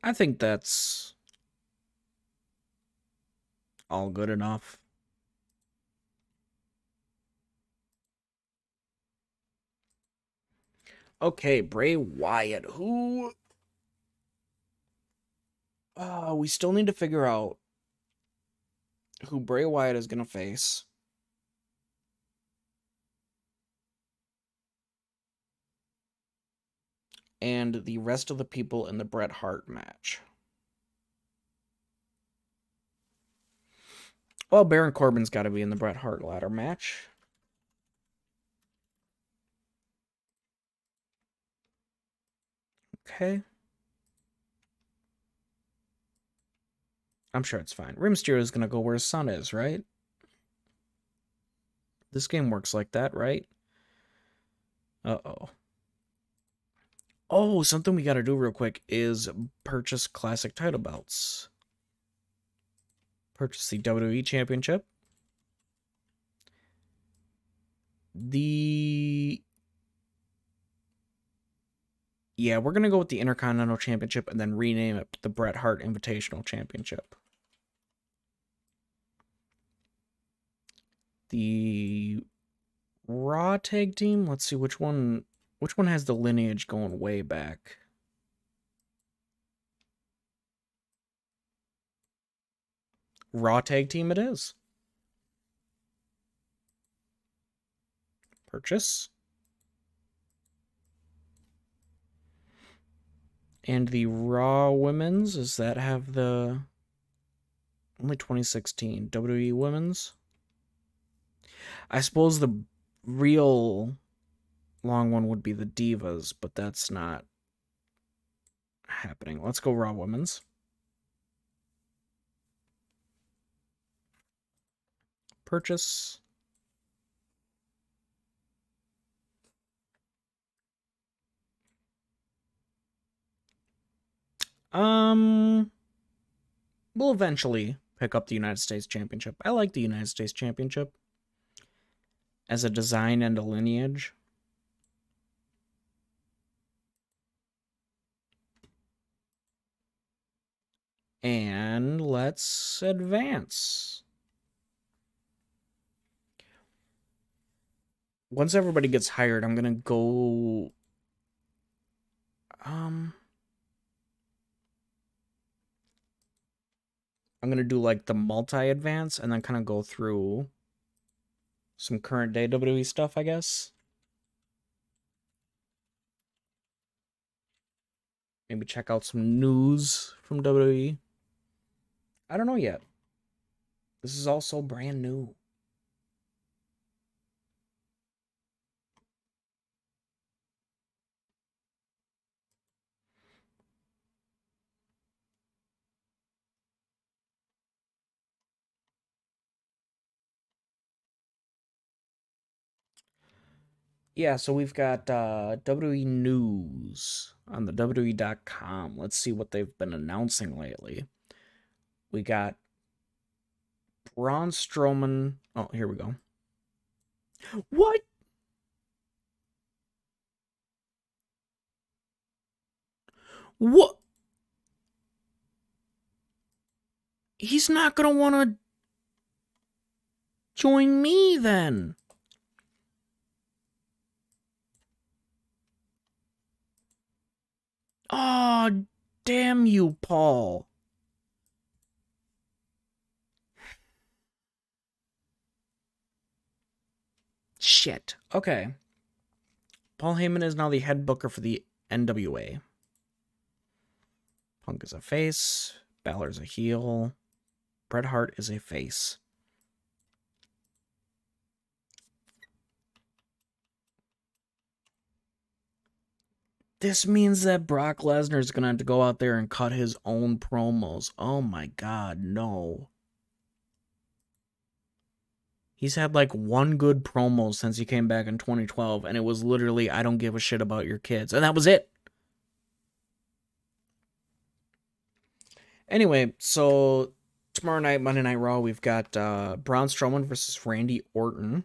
I think that's all good enough. Okay, Bray Wyatt. Who? We still need to figure out who Bray Wyatt is going to face. And the rest of the people in the Bret Hart match. Well, Baron Corbin's got to be in the Bret Hart ladder match. Okay. I'm sure it's fine. Rey Mysterio is going to go where his son is, right? This game works like that, right? Uh-oh. Oh, something we got to do real quick is purchase classic title belts. Purchase the WWE Championship. Yeah, we're going to go with the Intercontinental Championship and then rename it the Bret Hart Invitational Championship. The Raw Tag Team, let's see which one has the lineage going way back. Raw Tag Team it is. Purchase. And the Raw Women's, does that have the... Only 2016. WWE Women's? I suppose the real long one would be the Divas, but that's not happening. Let's go Raw Women's. Purchase. We'll eventually pick up the United States Championship. I like the United States Championship as a design and a lineage. And let's advance. Once everybody gets hired, I'm gonna go... I'm gonna do like the multi-advance and then kind of go through some current day WWE stuff, I guess. Maybe check out some news from WWE. I don't know yet. This is all so brand new. Yeah, so we've got WWE News on the WWE.com. Let's see what they've been announcing lately. We got Braun Strowman. Oh, here we go. What? What? He's not going to want to join me then. Oh, damn you, Paul. Shit. Okay. Paul Heyman is now the head booker for the NWA. Punk is a face. Balor's a heel. Bret Hart is a face. This means that Brock Lesnar is going to have to go out there and cut his own promos. Oh my god, no. He's had like one good promo since he came back in 2012, and it was literally, I don't give a shit about your kids. And that was it. Anyway, so tomorrow night, Monday Night Raw, we've got Braun Strowman versus Randy Orton.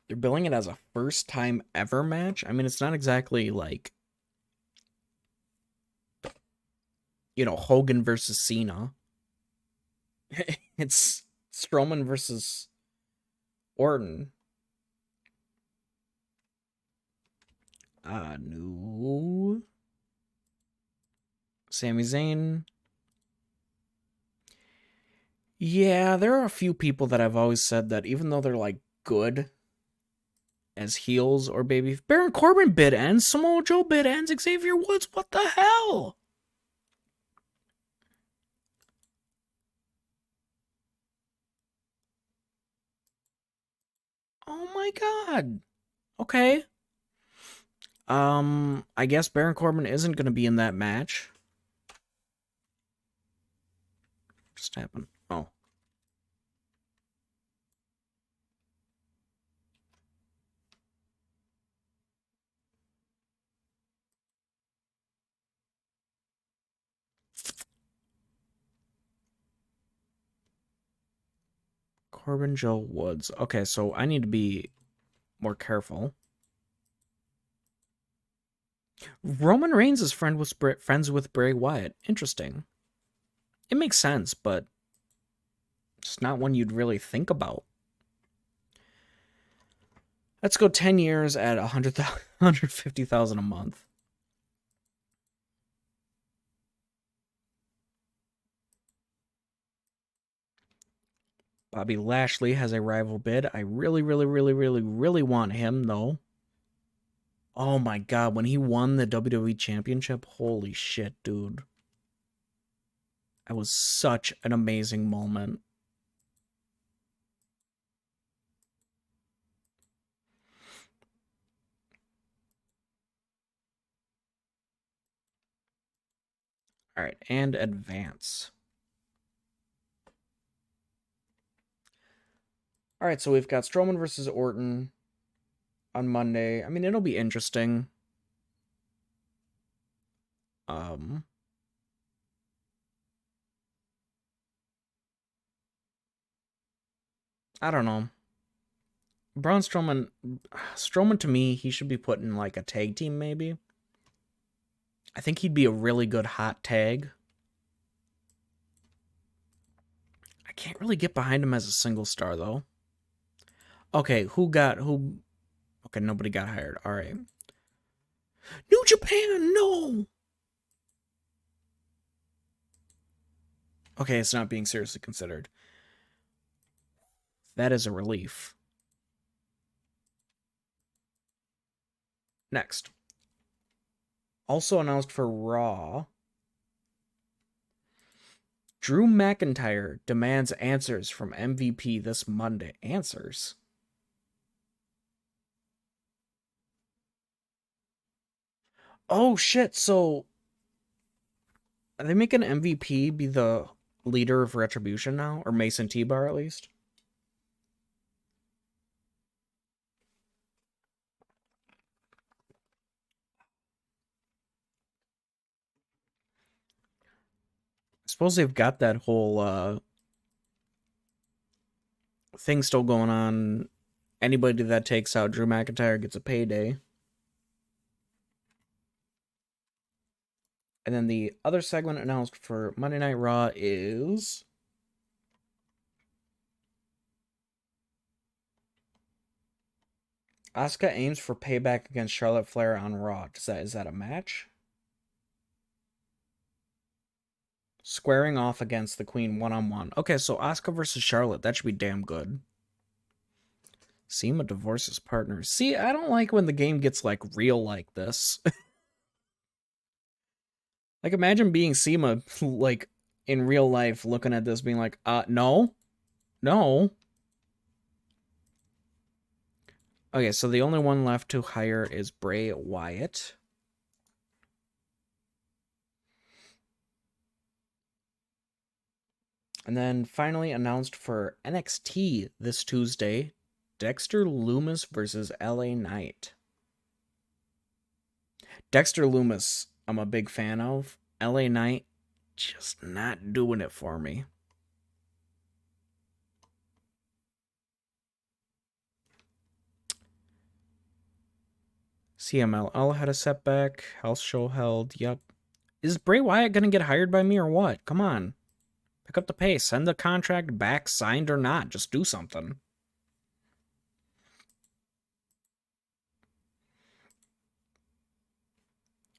They're billing it as a first time ever match. I mean, it's not exactly like, Hogan versus Cena. It's Strowman versus Orton. No. Sami Zayn. Yeah, there are a few people that I've always said that even though they're like good as heels or baby, Baron Corbin bid ends, Samoa Joe bid ends, Xavier Woods, what the hell? Oh my god. Okay. I guess Baron Corbin isn't going to be in that match. Just happened. Oh. Corbin, Joe, Woods. Okay, so I need to be more careful. Roman Reigns is friends with Bray Wyatt. Interesting. It makes sense, but it's not one you'd really think about. Let's go 10 years at 150,000 a month. Bobby Lashley has a rival bid. I really, really, really, really, really want him, though. Oh my god, when he won the WWE Championship, holy shit, dude. That was such an amazing moment. Alright, and advance. Alright, so we've got Strowman versus Orton on Monday. I mean, it'll be interesting. I don't know. Braun Strowman to me, he should be put in like a tag team maybe. I think he'd be a really good hot tag. I can't really get behind him as a single star though. Okay, who? Okay, nobody got hired. All right. New Japan, no. Okay, it's not being seriously considered. That is a relief. Next. Also announced for Raw. Drew McIntyre demands answers from MVP this Monday. Answers? Oh shit, so are they making MVP be the leader of Retribution now? Or Mason T-Bar at least? I suppose they've got that whole thing still going on. Anybody that takes out Drew McIntyre gets a payday. And then the other segment announced for Monday Night Raw is Asuka aims for payback against Charlotte Flair on Raw. Is that a match? Squaring off against the Queen one-on-one. Okay, so Asuka versus Charlotte. That should be damn good. Seema divorces partner. See, I don't like when the game gets like real like this. Like imagine being Seema like in real life looking at this being like, no. No. Okay, so the only one left to hire is Bray Wyatt. And then finally announced for NXT this Tuesday, Dexter Lumis versus LA Knight. Dexter Lumis, I'm a big fan of. LA Knight, just not doing it for me. CMLL had a setback. House show held. Yep. Is Bray Wyatt going to get hired by me or what? Come on. Pick up the pace. Send the contract back, signed or not. Just do something.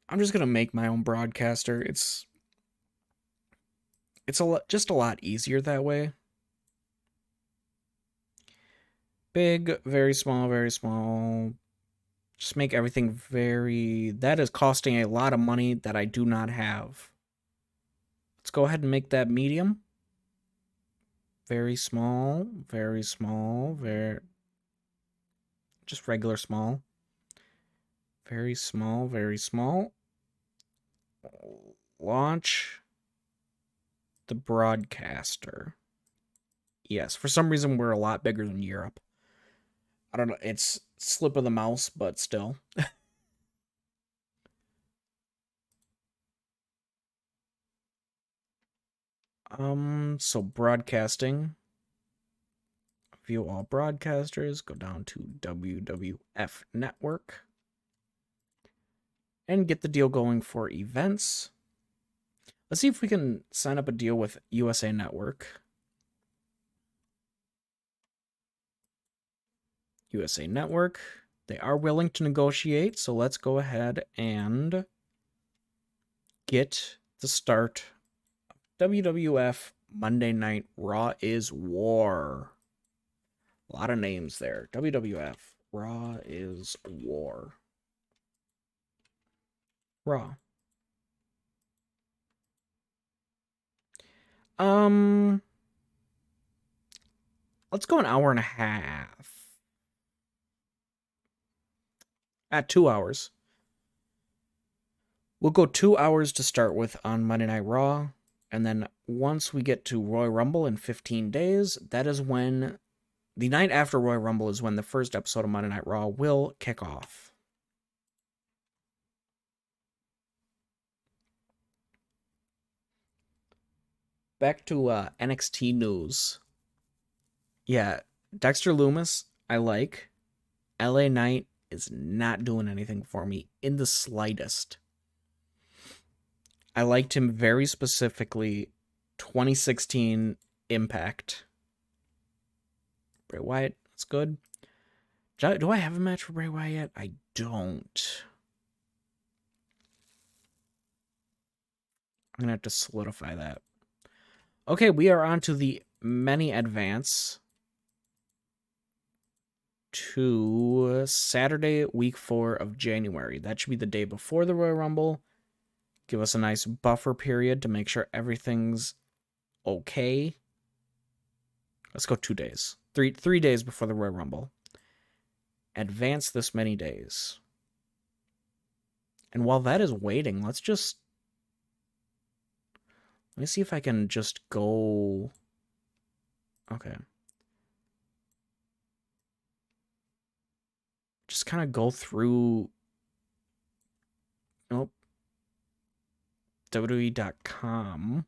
I'm just going to make my own broadcaster. It's just a lot easier that way. Big, very small, very small. Just make everything very... That is costing a lot of money that I do not have. Let's go ahead and make that medium. Very small, very small, very... Just regular small. Very small, very small. Launch the broadcaster. Yes, for some reason we're a lot bigger than Europe. I don't know, it's slip of the mouse, but still. So broadcasting. View all broadcasters, go down to WWF Network. And get the deal going for events. Let's see if we can sign up a deal with USA Network. USA Network. They are willing to negotiate, so let's go ahead and get the start. WWF Monday Night Raw is War. A lot of names there. WWF Raw is War. Raw. Let's go an hour and a half. At 2 hours. We'll go 2 hours to start with on Monday Night Raw. And then once we get to Royal Rumble in 15 days, that is when... The night after Royal Rumble is when the first episode of Monday Night Raw will kick off. Back to NXT news. Yeah, Dexter Lumis, I like. LA Knight is not doing anything for me in the slightest. I liked him very specifically 2016 Impact. Bray Wyatt, that's good. Do I have a match for Bray Wyatt yet? I don't. I'm going to have to solidify that. Okay, we are on to the many advance to Saturday, week 4 of January. That should be the day before the Royal Rumble. Give us a nice buffer period to make sure everything's okay. Let's go 2 days. Three days before the Royal Rumble. Advance this many days. And while that is waiting, let me see if I can just go... Okay. Just kind of go through... Nope. WWE.com.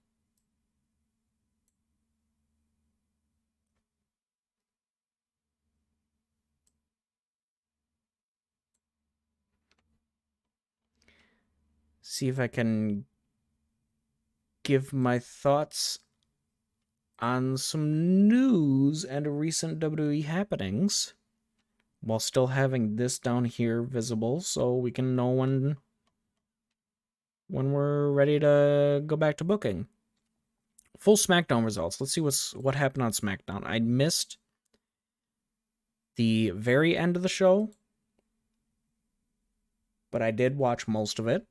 See if I can give my thoughts on some news and recent WWE happenings while still having this down here visible so we can know when we're ready to go back to booking. Full SmackDown results. Let's see what happened on SmackDown. I missed the very end of the show, but I did watch most of it.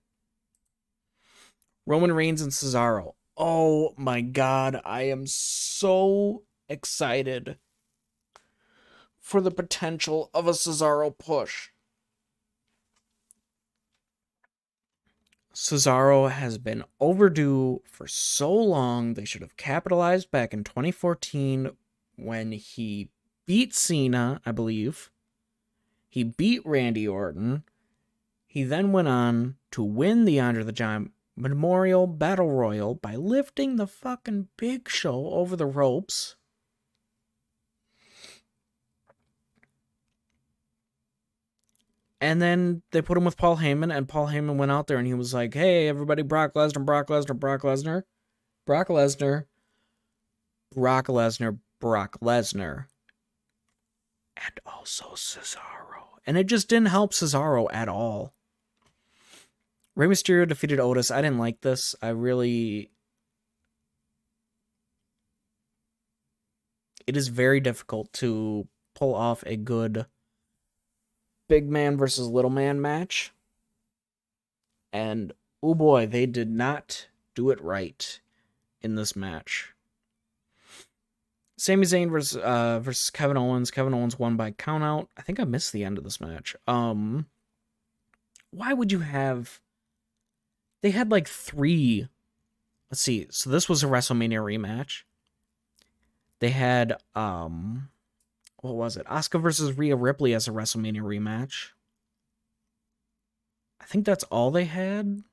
Roman Reigns and Cesaro. Oh my god, I am so excited for the potential of a Cesaro push. Cesaro has been overdue for so long. They should have capitalized back in 2014 when he beat Cena, I believe. He beat Randy Orton. He then went on to win the Andre the Giant Memorial Battle Royal by lifting the fucking Big Show over the ropes. And then they put him with Paul Heyman, and Paul Heyman went out there and he was like, hey, everybody, Brock Lesnar, Brock Lesnar, Brock Lesnar, Brock Lesnar, Brock Lesnar, Brock Lesnar, and also Cesaro. And it just didn't help Cesaro at all. Rey Mysterio defeated Otis. I didn't like this. It is very difficult to pull off a good big man versus little man match. And, oh boy, they did not do it right in this match. Sami Zayn versus Kevin Owens. Kevin Owens won by countout. I think I missed the end of this match. Why would you have... They had like 3... Let's see. So this was a WrestleMania rematch. They had, what was it? Asuka versus Rhea Ripley as a WrestleMania rematch. I think that's all they had.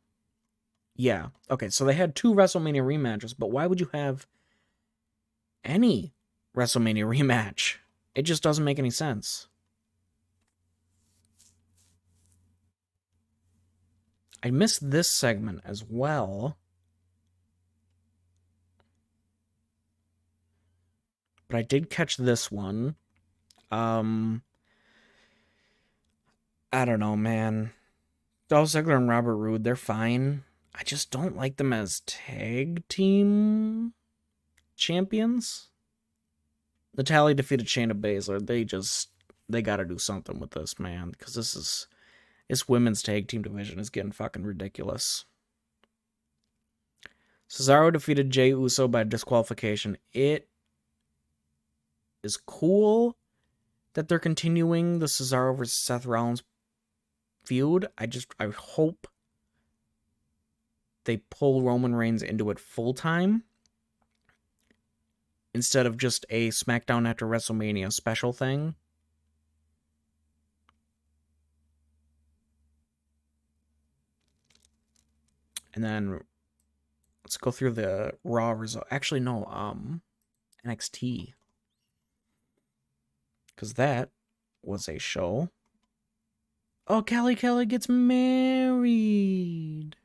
Yeah. Okay, so they had 2 WrestleMania rematches, but why would you have any WrestleMania rematch? It just doesn't make any sense. I missed this segment as well. But I did catch this one. I don't know, man. Dolph Ziggler and Robert Roode, they're fine. I just don't like them as tag team champions. Natalya defeated Shayna Baszler. They gotta do something with this, man. Because this women's tag team division is getting fucking ridiculous. Cesaro defeated Jey Uso by disqualification. It is cool that they're continuing the Cesaro versus Seth Rollins feud. I hope they pull Roman Reigns into it full time instead of just a SmackDown after WrestleMania special thing. And then let's go through the Raw result. Actually, no, NXT. Because that was a show. Oh, Kelly gets married.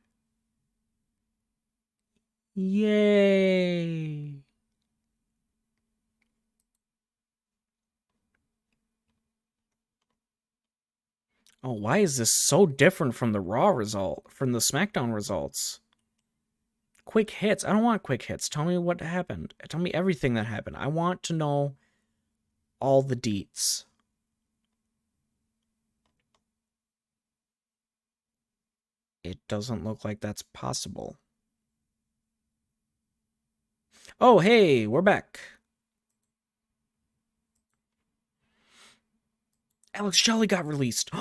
Yay. Oh, why is this so different from the Raw result, from the SmackDown results? Quick hits. I don't want quick hits. Tell me what happened. Tell me everything that happened. I want to know all the deets. It doesn't look like that's possible. Oh, hey, we're back. Alex Shelley got released.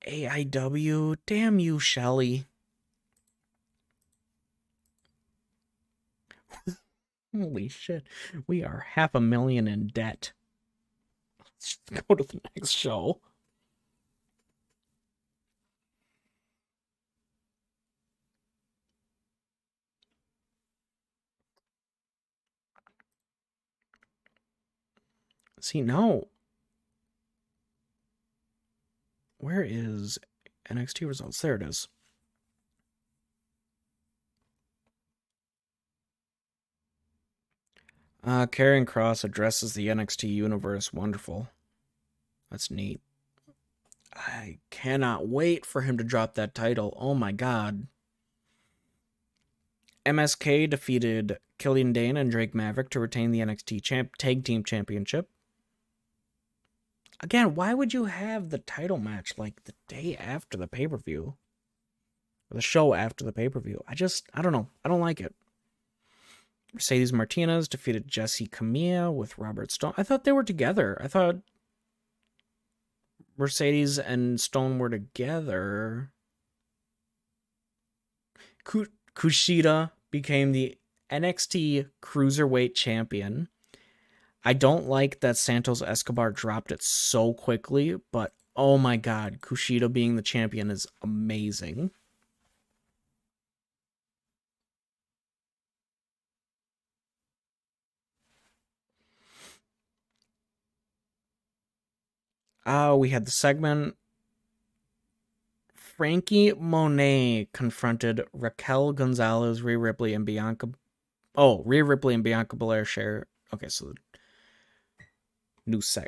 AIW, damn you, Shelley. Holy shit, we are $500,000 in debt. Let's just go to the next show. See, no. Where is NXT results? There it is. Karrion Kross addresses the NXT universe. Wonderful. That's neat. I cannot wait for him to drop that title. Oh my god. MSK defeated Killian Dane and Drake Maverick to retain the NXT Tag Team Championship. Again, why would you have the title match like the day after the pay-per-view? Or the show after the pay-per-view? I don't know. I don't like it. Mercedes Martinez defeated Jessie Camilla with Robert Stone. I thought they were together. I thought Mercedes and Stone were together, Kushida became the NXT Cruiserweight Champion. I don't like that Santos Escobar dropped it so quickly, but oh my god, Kushida being the champion is amazing. We had the segment. Frankie Monet confronted Raquel Gonzalez, Rhea Ripley, and Bianca. Oh, Rhea Ripley and Bianca Belair share. Okay, so new first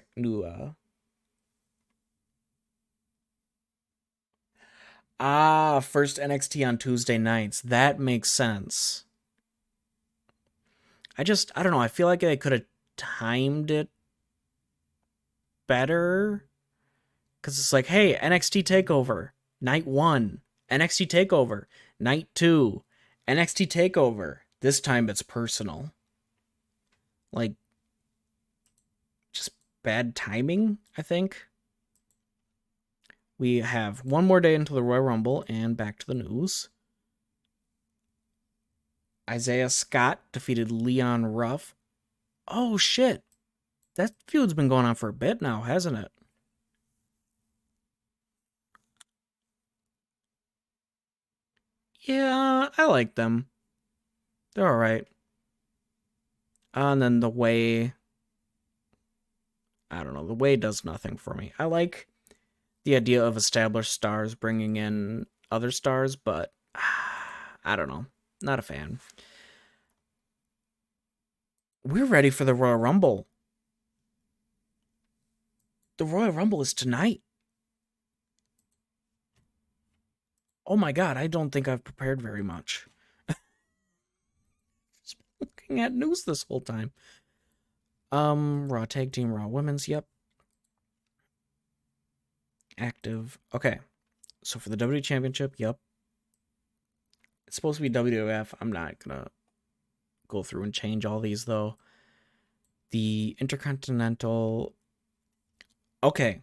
NXT on Tuesday nights. That makes sense. I don't know. I feel like they could have timed it better. Because it's like, hey, NXT TakeOver, night 1. NXT TakeOver, night 2. NXT TakeOver. This time it's personal. Like, just bad timing, I think. We have one more day until the Royal Rumble, and back to the news. Isaiah Scott defeated Leon Ruff. Oh, shit. That feud's been going on for a bit now, hasn't it? Yeah, I like them. They're alright. And then the way... I don't know. The way does nothing for me. I like the idea of established stars bringing in other stars, but I don't know. Not a fan. We're ready for the Royal Rumble. The Royal Rumble is tonight. Oh my god, I don't think I've prepared very much. Just looking at news this whole time. Raw Tag Team, Raw Women's, yep. Active. Okay. So for the WWE Championship, yep. It's supposed to be WWF. I'm not gonna go through and change all these though. The Intercontinental. Okay.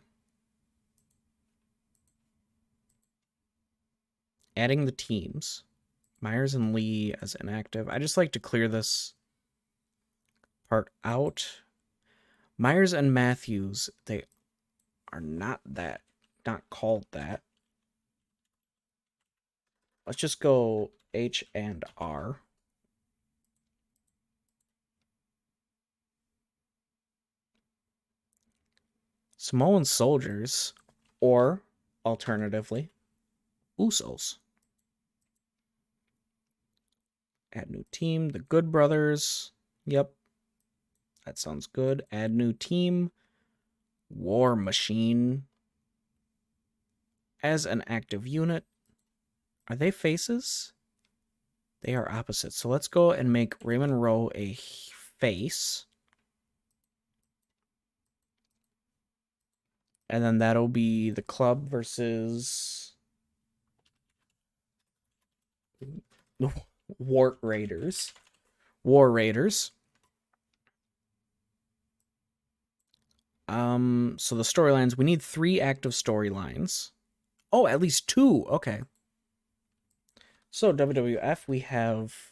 Adding the teams. Myers and Lee as inactive. I just like to clear this part out. Myers and Matthews, they are not called that. Let's just go H and R. Samoan Soldiers, or alternatively, Usos. Add new team, the Good Brothers. Yep. That sounds good. Add new team, War Machine. As an active unit. Are they faces? They are opposites. So let's go and make Raymond Rowe a face. And then that'll be the club versus War Raiders. War Raiders. So the storylines, we need 3 active storylines. Oh, at least 2. Okay. So WWF, we have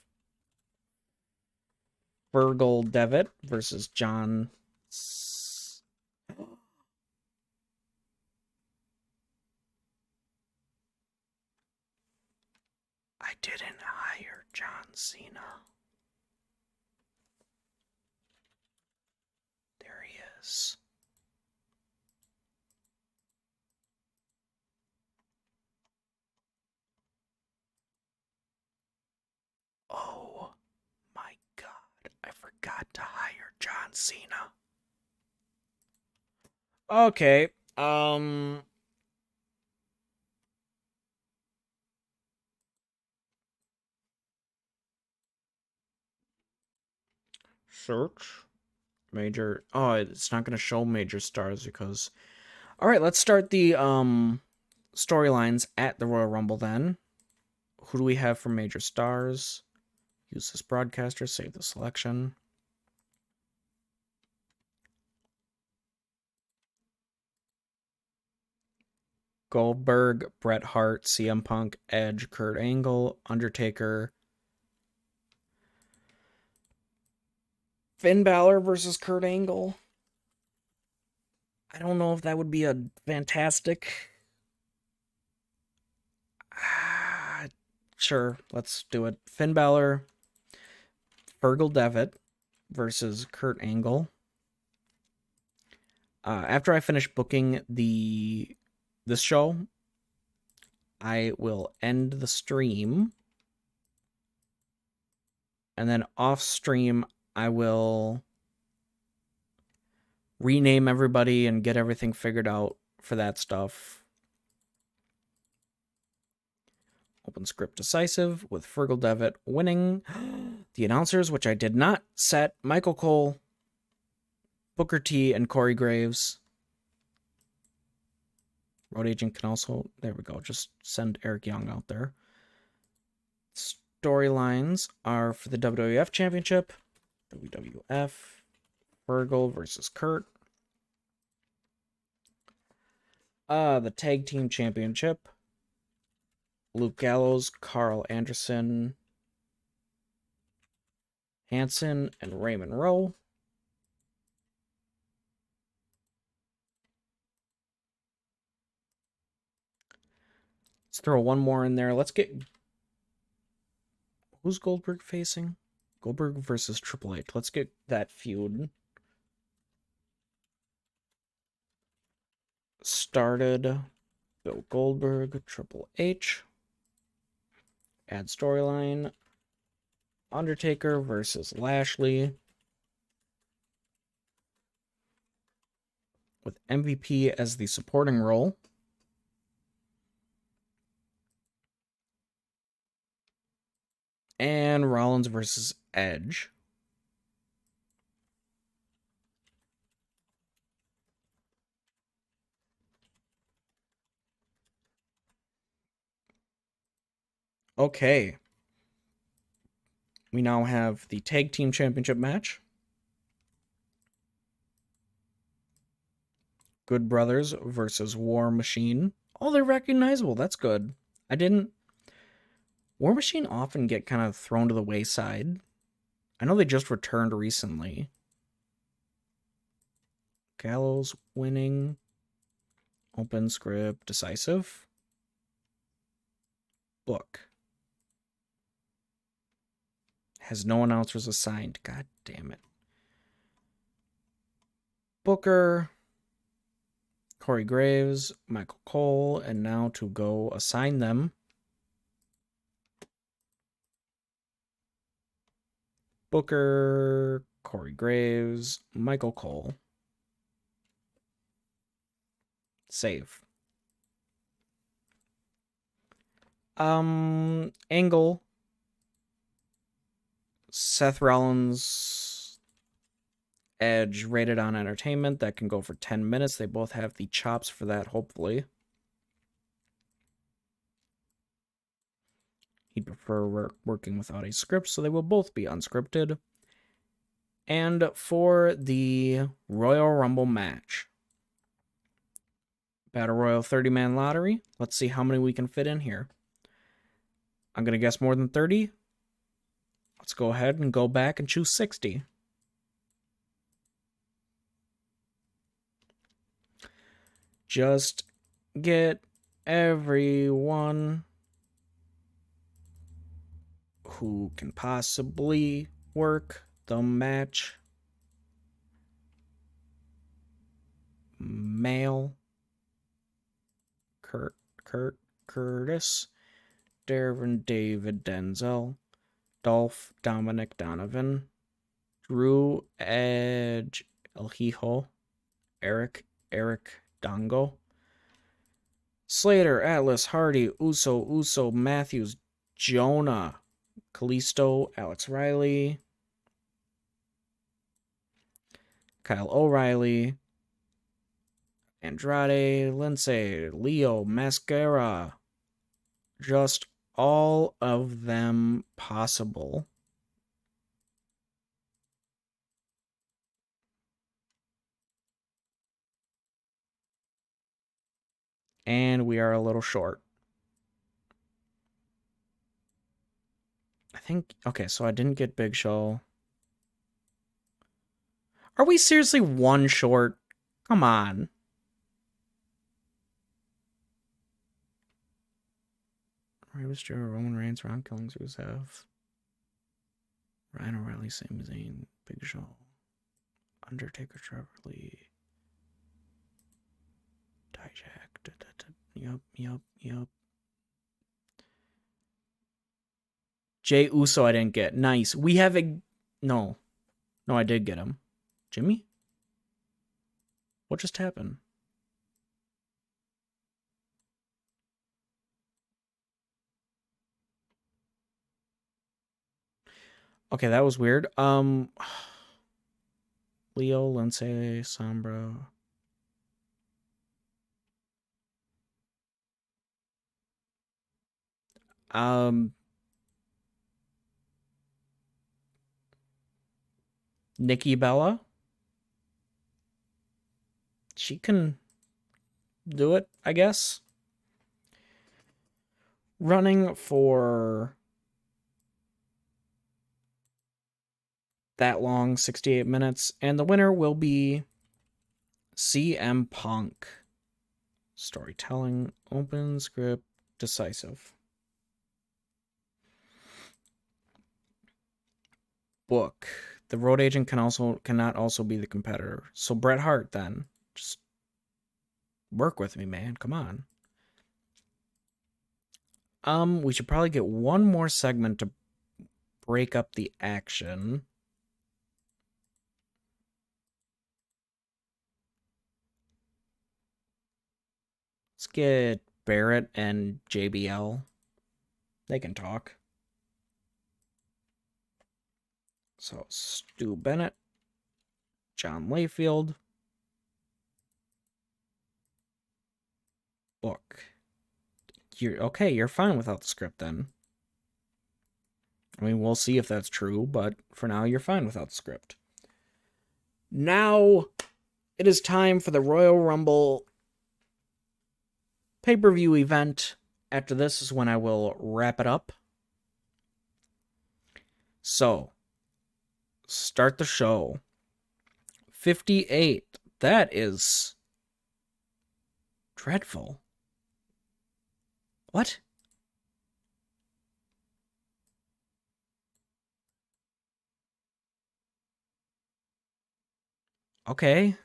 Virgil Devitt versus John. I didn't hire John Cena. There he is. Oh my god, I forgot to hire John Cena. Okay, search major. Oh, it's not going to show major stars because. All right, let's start the storylines at the Royal Rumble then. Who do we have for major stars? Use this broadcaster, save the selection. Goldberg, Bret Hart, CM Punk, Edge, Kurt Angle, Undertaker, Finn Balor versus Kurt Angle. I don't know if that would be a fantastic. Sure, let's do it. Finn Balor, Fergal Devitt versus Kurt Angle. After I finish booking this show, I will end the stream, and then off stream I will rename everybody and get everything figured out for that stuff. Open script decisive with Fergal Devitt winning. The announcers, which I did not set: Michael Cole, Booker T, and Corey Graves. Road agent can also, there we go, just send Eric Young out there. Storylines are for the WWF Championship, WWF, Fergal versus Kurt. The Tag Team Championship, Luke Gallows, Carl Anderson, Hanson, and Raymond Rowe. Let's throw one more in there. Let's get... Who's Goldberg facing? Goldberg versus Triple H. Let's get that feud started. Bill Goldberg, Triple H. Add storyline. Undertaker versus Lashley. With MVP as the supporting role. And Rollins versus Edge. Okay. We now have the Tag Team Championship match. Good Brothers versus War Machine. Oh, they're recognizable. That's good. War Machine often get kind of thrown to the wayside. I know they just returned recently. Gallows winning. Open script decisive. Book. Has no announcers assigned. God damn it. Booker, Corey Graves, Michael Cole, and now to go assign them. Booker, Corey Graves, Michael Cole. Save. Angle, Seth Rollins, Edge, rated on entertainment. That can go for 10 minutes. They both have the chops for that, hopefully. He'd prefer working without a script, so they will both be unscripted. And for the Royal Rumble match, Battle Royal 30-man lottery. Let's see how many we can fit in here. I'm going to guess more than 30. Let's go ahead and go back and choose 60. Just get everyone who can possibly work the match. Male. Curtis. Darren David Denzel. Dolph Dominic Donovan. Drew Edge El Hijo. Eric Dongo. Slater, Atlas, Hardy, Uso, Matthews, Jonah, Kalisto, Alex Riley, Kyle O'Reilly, Andrade, Lindsay, Leo, Mascara. Just all of them possible. And we are a little short. I think, okay, so I didn't get Big Show. Are we seriously one short? Come on. Rey Mysterio, Roman Reigns, Ron Killings, Rusev, Ryan O'Reilly, Sami Zayn, Big Show, Undertaker, Trevor Lee, Dijak. Yup. Jay Uso I didn't get. Nice. We have a... No, I did get him. Jimmy? What just happened? Okay, that was weird. Leo, Lindsay, Sombra. Nikki Bella. She can do it, I guess. Running for that long, 68 minutes. And the winner will be CM Punk. Storytelling, open, script, decisive. Book. The road agent cannot also be the competitor. So Bret Hart then. Just work with me, man. Come on. We should probably get one more segment to break up the action. Let's get Barrett and JBL. They can talk. So, Stu Bennett, John Layfield, book. You're fine without the script then. I mean, we'll see if that's true, but for now, you're fine without the script. Now, it is time for the Royal Rumble pay-per-view event. After this is when I will wrap it up. So, start the show. 58. That is dreadful. What? Okay.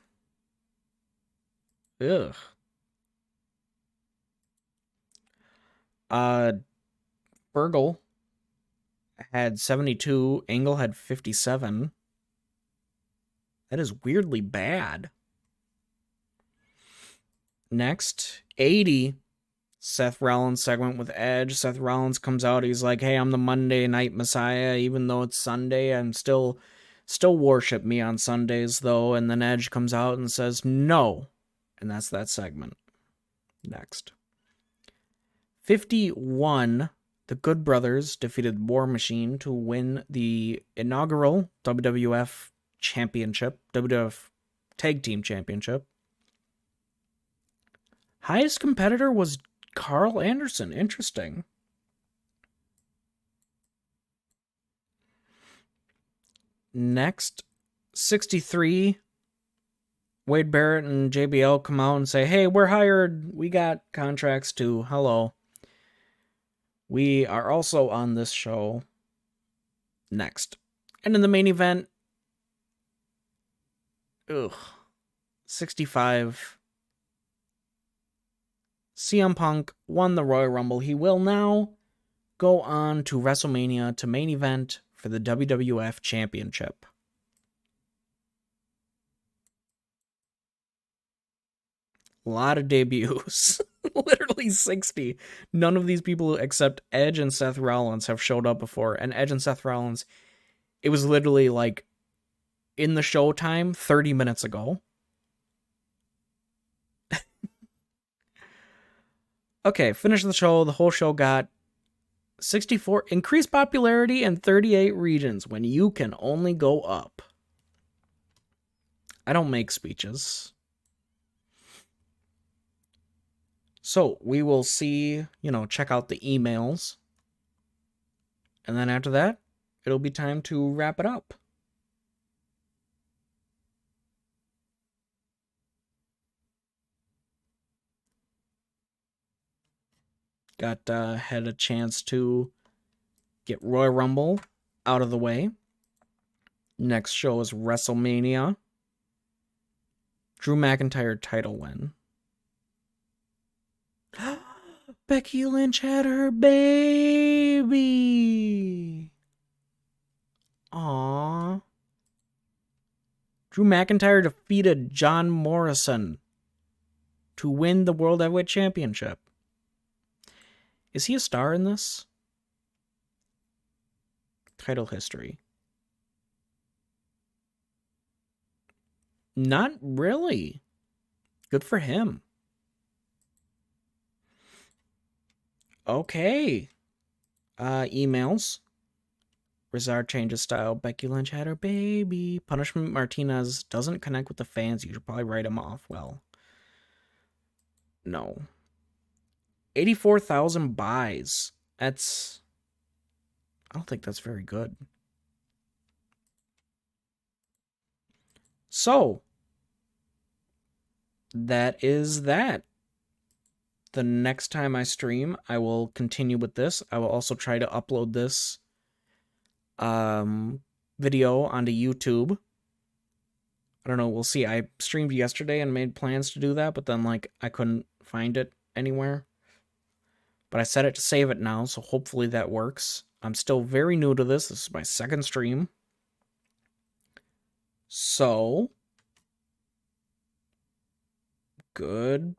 Ugh. Burgle had 72. Angle had 57. That is weirdly bad. Next, 80. Seth Rollins segment with Edge. Seth Rollins comes out. He's like, hey, I'm the Monday Night Messiah. Even though it's Sunday, I'm still worship me on Sundays, though. And then Edge comes out and says, no. And that's that segment. Next. 51. The Good Brothers defeated War Machine to win the inaugural WWF Championship. WWF Tag Team Championship. Highest competitor was Carl Anderson. Interesting. Next, 63. Wade Barrett and JBL come out and say, hey, we're hired. We got contracts too. Hello. We are also on this show. Next. And in the main event, 65. CM Punk won the Royal Rumble. He will now go on to WrestleMania to main event for the WWF Championship. A lot of debuts. Literally 60. None of these people except Edge and Seth Rollins have showed up before. And Edge and Seth Rollins, it was literally like in the showtime 30 minutes ago. Okay, finish the show. The whole show got 64 increased popularity in 38 regions when you can only go up. I don't make speeches. So we will see, check out the emails. And then after that, it'll be time to wrap it up. Had a chance to get Royal Rumble out of the way. Next show is WrestleMania. Drew McIntyre title win. Becky Lynch had her baby. Aww. Drew McIntyre defeated John Morrison to win the World Heavyweight Championship. Is he a star in this? Title history. Not really. Good for him. Okay. Emails. Rizard changes style. Becky Lynch had her baby. Punishment Martinez doesn't connect with the fans. You should probably write him off. Well, no. 84,000 buys. I don't think that's very good. So, that is that. The next time I stream, I will continue with this. I will also try to upload this video onto YouTube. I don't know, we'll see. I streamed yesterday and made plans to do that, but then I couldn't find it anywhere. But I set it to save it now, so hopefully that works. I'm still very new to this. This is my second stream. So, goodbye.